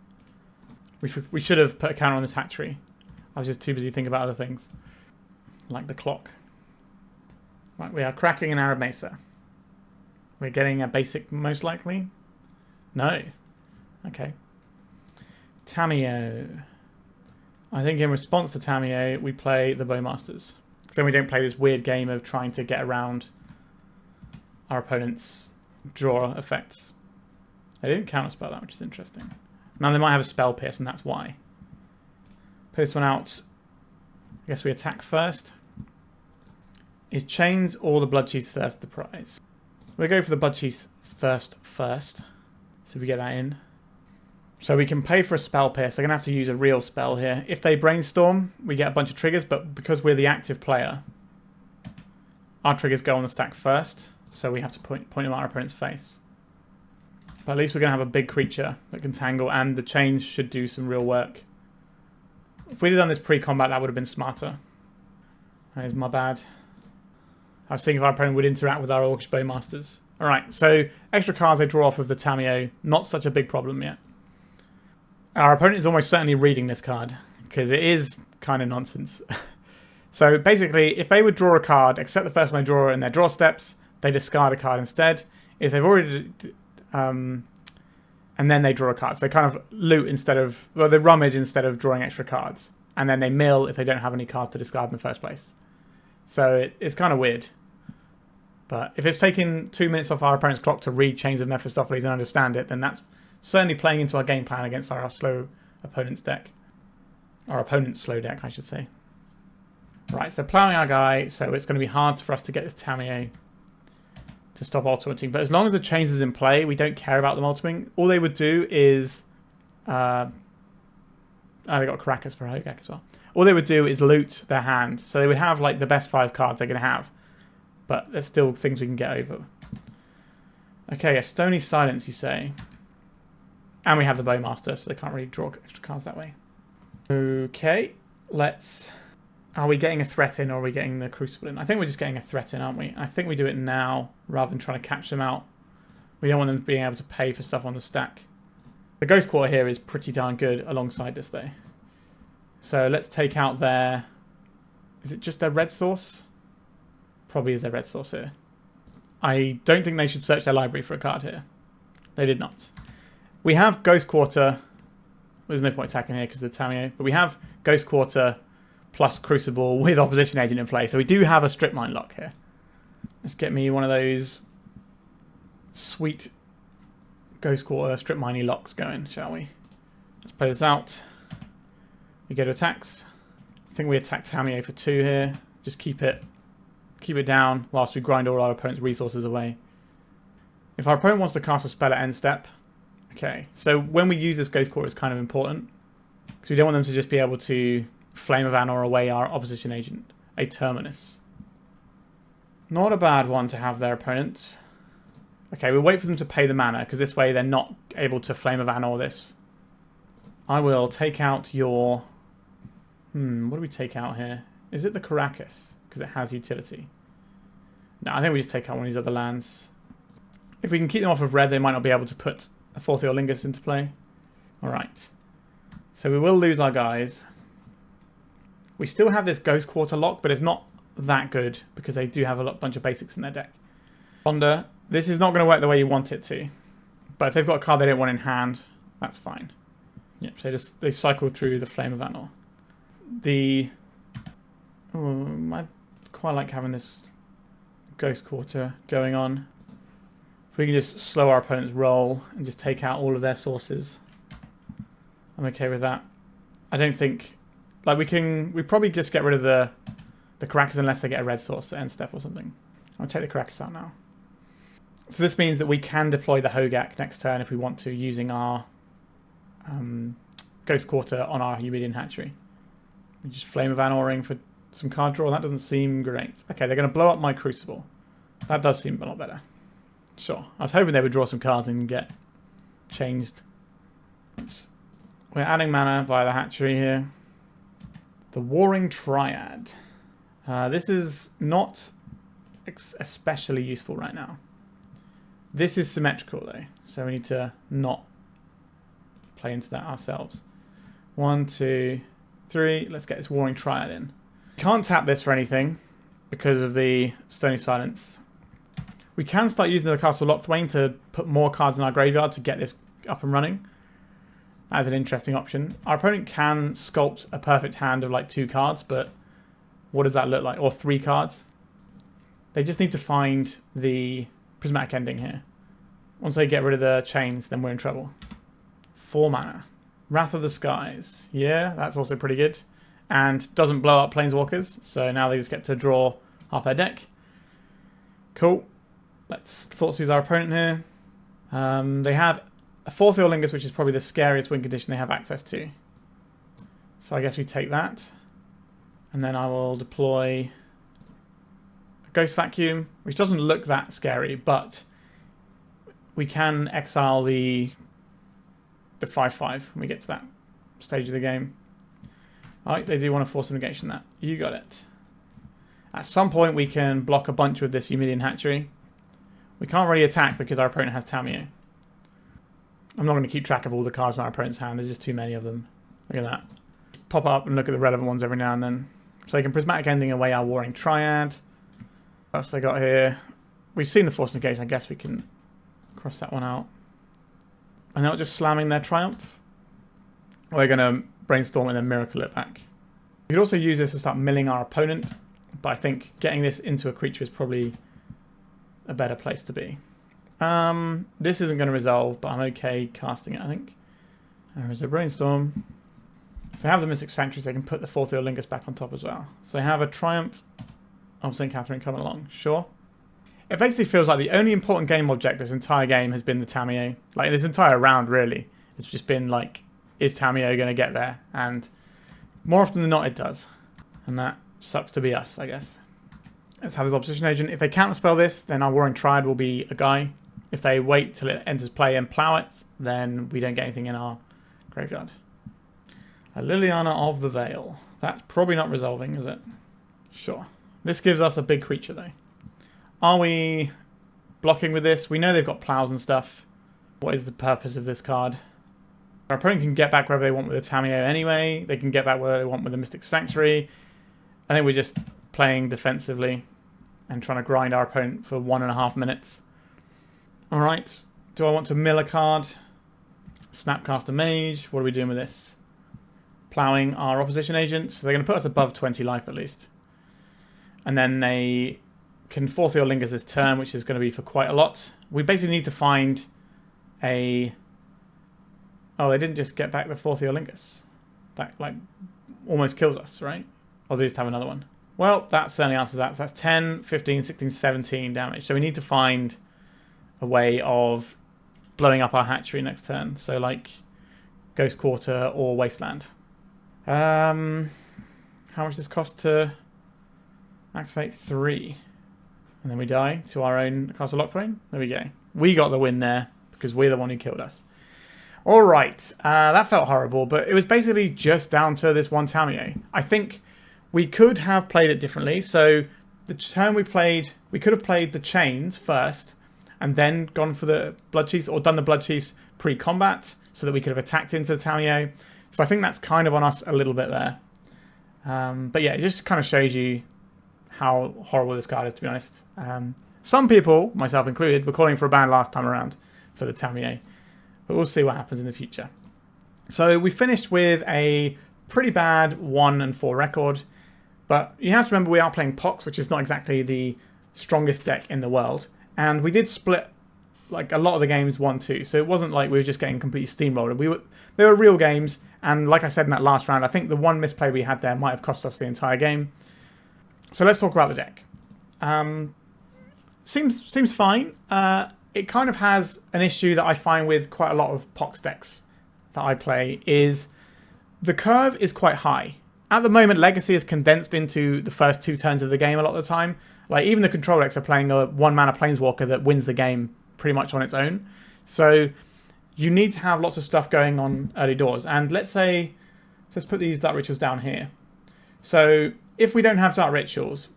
We should have put a counter on this hatchery. I was just too busy thinking about other things. Like the clock. Right, we are cracking an Arab Mesa. We're getting a basic, most likely? No. Okay. Tamiyo. I think in response to Tamiyo, we play the Bowmasters. Then we don't play this weird game of trying to get around our opponent's draw effects. They didn't counterspell that, which is interesting. Now they might have a Spell Pierce, and that's why. Put this one out. I guess we attack first. Is Chains or the Bloodchief's Thirst the prize? We'll go for the Bloodchief's Thirst first. So we get that in. So we can pay for a Spell Pierce. They're going to have to use a real spell here. If they Brainstorm, we get a bunch of triggers, but because we're the active player, our triggers go on the stack first. So we have to point them at our opponent's face. But at least we're going to have a big creature that can tangle, and the Chains should do some real work. If we'd have done this pre-combat, that would have been smarter. That is my bad. I was thinking if our opponent would interact with our Orcish Bowmasters. Alright, so extra cards they draw off of the Tamiyo. Not such a big problem yet. Our opponent is almost certainly reading this card, because it is kind of nonsense. So basically, if they would draw a card, except the first one they draw in their draw steps, they discard a card instead. If they've already... and then they draw a card. So they kind of loot instead of... Well, they rummage instead of drawing extra cards. And then they mill if they don't have any cards to discard in the first place. So it's kind of weird. But if it's taking 2 minutes off our opponent's clock to read Chains of Mephistopheles and understand it, then that's certainly playing into our game plan against our slow opponent's deck. Our opponent's slow deck, I should say. Right, so ploughing our guy, so it's going to be hard for us to get this Tamiyo to stop ultimating. But as long as the Chains is in play, we don't care about them ultimating. All they would do is... they got Caracas for Hogaak as well. All they would do is loot their hand. So they would have like the best 5 cards they're going to have. But there's still things we can get over. Okay, a Stony Silence, you say. And we have the Bowmaster, so they can't really draw extra cards that way. Okay, let's... Are we getting a threat in or are we getting the Crucible in? I think we're just getting a threat in, aren't we? I think we do it now rather than trying to catch them out. We don't want them being able to pay for stuff on the stack. The Ghost Quarter here is pretty darn good alongside this, though. So let's take out their... Is it just their red source? Probably is their red source here. I don't think they should search their library for a card here. They did not. We have Ghost Quarter. There's no point attacking here because of the Tamiyo. But we have Ghost Quarter plus Crucible with Opposition Agent in play. So we do have a Strip Mine lock here. Let's get me one of those sweet Ghost Quarter Strip Miney locks going, shall we? Let's play this out. We go to attacks. I think we attack Tamiyo for 2 here. Just keep it down whilst we grind all our opponent's resources away. If our opponent wants to cast a spell at end step, okay. So when we use this Ghost Quarter, it's kind of important because we don't want them to just be able to Flame of Anor away our Opposition Agent, a Terminus. Not a bad one to have their opponent. Okay, we'll wait for them to pay the mana because this way they're not able to Flame of Anor this. I will take out your... what do we take out here? Is it the Caracas? Because it has utility. No, I think we just take out one of these other lands. If we can keep them off of red, they might not be able to put a 4th Lingus into play. Alright. So we will lose our guys. We still have this Ghost Quarter lock, but it's not that good because they do have a bunch of basics in their deck. Ponder. This is not going to work the way you want it to. But if they've got a card they don't want in hand, that's fine. Yep, so they cycle through the Flame of Anor. I quite like having this Ghost Quarter going on. If we can just slow our opponent's roll and just take out all of their sources, I'm okay with that. I don't think... Like, we probably just get rid of the Karakas unless they get a red source at end step or something. I'll take the Karakas out now. So this means that we can deploy the Hogaak next turn if we want to, using our Ghost Quarter on our Eumidian Hatchery. We just Flame of Anoring for some card draw. That doesn't seem great. Okay, they're going to blow up my Crucible. That does seem a lot better. Sure. I was hoping they would draw some cards and get changed. We're adding mana via the Hatchery here. The Warring Triad. This is not especially useful right now. This is symmetrical though, so we need to not play into that ourselves. 1, 2, 3. Let's get this Warring Triad in. Can't tap this for anything because of the Stony Silence. We can start using the Castle Locthwain to put more cards in our graveyard to get this up and running. As an interesting option. Our opponent can sculpt a perfect hand of like 2 cards, but what does that look like? Or 3 cards? They just need to find the Prismatic Ending here. Once they get rid of the chains, then we're in trouble. 4 mana. Wrath of the Skies. Yeah, that's also pretty good. And doesn't blow up Planeswalkers, so now they just get to draw half their deck. Cool. Let's Thoughtseize our opponent here. They have a 4th Eorlingus, which is probably the scariest win condition they have access to. So I guess we take that. And then I will deploy a Ghost Vacuum, which doesn't look that scary, but we can exile the 5/5 when we get to that stage of the game. Alright, they do want to force a negation that. You got it. At some point we can block a bunch with this Eumidian Hatchery. We can't really attack because our opponent has Tamiyo. I'm not going to keep track of all the cards in our opponent's hand. There's just too many of them. Look at that. Pop up and look at the relevant ones every now and then. So they can Prismatic Ending away our Warring Triad. What else they got here? We've seen the Force Negation. I guess we can cross that one out. And they're not just slamming their Triumph. Or they're going to Brainstorm and then Miracle it back. We could also use this to start milling our opponent. But I think getting this into a creature is probably a better place to be. This isn't going to resolve, but I'm okay casting it, I think. There is a Brainstorm. So I have the Mystic Sanctuaries, they can put the 4th Eorlingus back on top as well. So I have a Triumph of St. Catherine coming along, sure. It basically feels like the only important game object this entire game has been the Tamiyo. Like this entire round, really. It's just been like, is Tamiyo going to get there? And more often than not, it does. And that sucks to be us, I guess. Let's have this Opposition Agent. If they counterspell this, then our Warring Triad will be a guy. If they wait till it enters play and plow it, then we don't get anything in our graveyard. A Liliana of the Veil. That's probably not resolving, is it? Sure. This gives us a big creature, though. Are we blocking with this? We know they've got plows and stuff. What is the purpose of this card? Our opponent can get back wherever they want with a Tamiyo anyway. They can get back where they want with a Mystic Sanctuary. I think we're just playing defensively and trying to grind our opponent for 1.5 minutes. Alright, do I want to mill a card? Snapcaster Mage, what are we doing with this? Plowing our Opposition Agent, so they're going to put us above 20 life at least. And then they can 4th Eorlingus this turn, which is going to be for quite a lot. We basically need to find a... Oh, they didn't just get back the 4th Eorlingus. That, like, almost kills us, right? Or they just have another one. Well, that certainly answers that. So that's 10, 15, 16, 17 damage. So we need to find a way of blowing up our hatchery next turn. So like Ghost Quarter or Wasteland. How much does this cost to activate? 3. And then we die to our own Castle Locthwain. There we go. We got the win there because we're the one who killed us. Alright, that felt horrible, but it was basically just down to this one Tamiyo. I think we could have played it differently. So the turn we played, we could have played the Chains first and then gone for the Bloodchiefs, or done the Bloodchiefs pre-combat so that we could have attacked into the Tamiyo. So I think that's kind of on us a little bit there. But yeah, it just kind of shows you how horrible this card is, to be honest. Some people, myself included, were calling for a ban last time around for the Tamiyo. But we'll see what happens in the future. So we finished with a pretty bad 1-4 record, but you have to remember we are playing Pox, which is not exactly the strongest deck in the world, and we did split like a lot of the games 1-2, so it wasn't like we were just getting completely steamrolled. They were real games, and like I said in that last round, I think the one misplay we had there might have cost us the entire game. So let's talk about the deck. Seems fine. It kind of has an issue that I find with quite a lot of Pox decks that I play, is the curve is quite high. At the moment, Legacy is condensed into the first 2 turns of the game a lot of the time. Like, even the control decks are playing a 1-mana Planeswalker that wins the game pretty much on its own. So you need to have lots of stuff going on early doors. And let's put these Dark Rituals down here. So if we don't have Dark Rituals,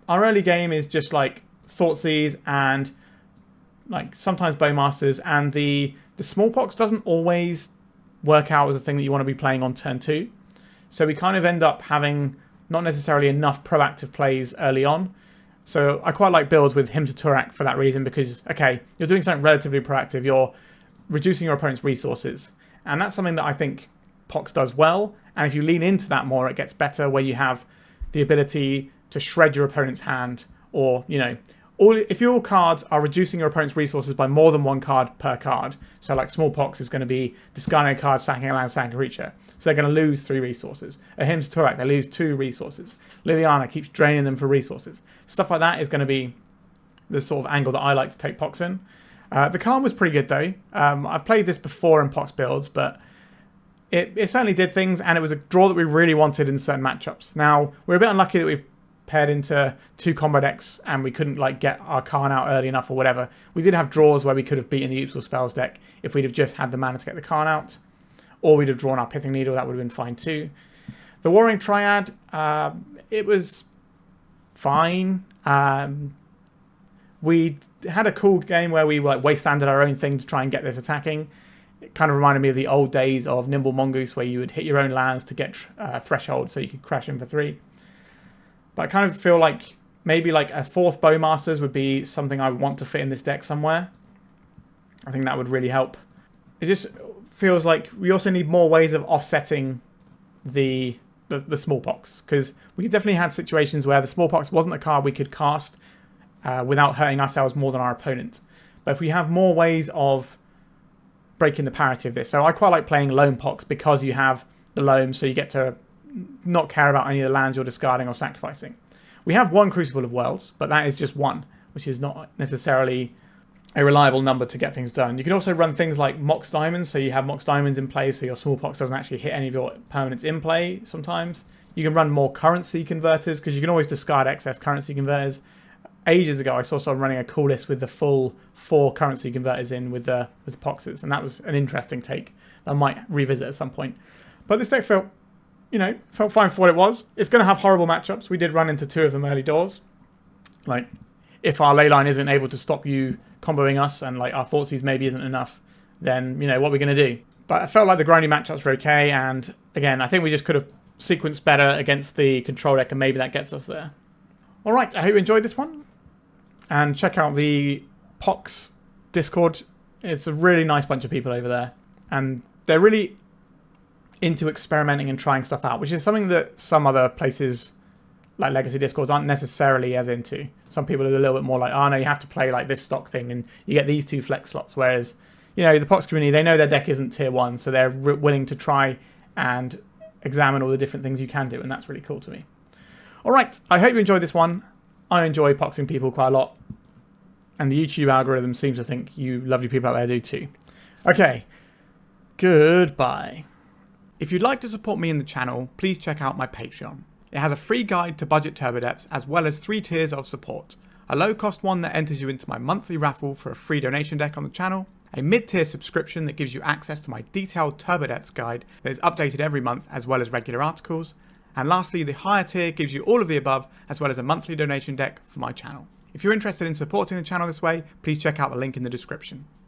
our early game is just like Thoughtseize and like sometimes Bowmasters, and the Smallpox doesn't always work out as a thing that you want to be playing on turn 2. So we kind of end up having not necessarily enough proactive plays early on. So I quite like builds with Hymn to Turak for that reason, because, okay, you're doing something relatively proactive, you're reducing your opponent's resources. And that's something that I think Pox does well, and if you lean into that more, it gets better, where you have the ability to shred your opponent's hand, or, you know, if your cards are reducing your opponent's resources by more than 1 card per card, so like Smallpox is going to be discarding a card, sacking a land, sacking a creature, so they're going to lose 3 resources. A Hymn to Turak, they lose 2 resources. Liliana keeps draining them for resources. Stuff like that is going to be the sort of angle that I like to take Pox in. The KARN was pretty good though. I've played this before in Pox builds, but it certainly did things, and it was a draw that we really wanted in certain matchups. Now, we're a bit unlucky that we paired into 2 combo decks and we couldn't like get our KARN out early enough or whatever. We did have draws where we could have beaten the Useful Spells deck if we'd have just had the mana to get the KARN out, or we'd have drawn our Pithing Needle. That would have been fine too. The Warring Triad, it was fine. We had a cool game where we like wastelanded our own thing to try and get this attacking. It kind of reminded me of the old days of Nimble Mongoose, where you would hit your own lands to get Threshold so you could crash in for 3. But I kind of feel like maybe like a 4th Bowmasters would be something I want to fit in this deck somewhere. I think that would really help. It just feels like we also need more ways of offsetting the Smallpox, because we definitely had situations where the Smallpox wasn't a card we could cast without hurting ourselves more than our opponent. But if we have more ways of breaking the parity of this, so I quite like playing Loam Pox because you have the Loam, so you get to not care about any of the lands you're discarding or sacrificing. We have 1 Crucible of Worlds, but that is just 1, which is not necessarily a reliable number to get things done. You can also run things like Mox Diamonds, so you have Mox Diamonds in play, so your Smallpox doesn't actually hit any of your permanents in play sometimes. You can run more currency converters, because you can always discard excess currency converters. Ages ago, I saw someone running a cool list with the full 4 currency converters in with Poxes, and that was an interesting take that I might revisit at some point. But this deck felt fine for what it was. It's going to have horrible matchups. We did run into 2 of them early doors. Like, if our leyline isn't able to stop you comboing us, and like our Thoughtseize maybe isn't enough, then, you know, what we're going to do. But I felt like the grindy matchups were okay, and again, I think we just could have sequenced better against the control deck, and maybe that gets us there. Alright, I hope you enjoyed this one. And check out the Pox Discord. It's a really nice bunch of people over there. And they're really into experimenting and trying stuff out, which is something that some other places like Legacy Discords aren't necessarily as into. Some people are a little bit more like, oh no, you have to play like this stock thing and you get these 2 flex slots. Whereas, you know, the Pox community, they know their deck isn't tier 1, so they're willing to try and examine all the different things you can do, and that's really cool to me. Alright, I hope you enjoyed this one. I enjoy poxing people quite a lot, and the YouTube algorithm seems to think you lovely people out there do too. Okay, goodbye. If you'd like to support me in the channel, please check out my Patreon. It has a free guide to budget turbodepths, as well as 3 tiers of support. A low-cost one that enters you into my monthly raffle for a free donation deck on the channel, a mid-tier subscription that gives you access to my detailed turbodepths guide that is updated every month, as well as regular articles, and lastly, the higher tier gives you all of the above, as well as a monthly donation deck for my channel. If you're interested in supporting the channel this way, please check out the link in the description.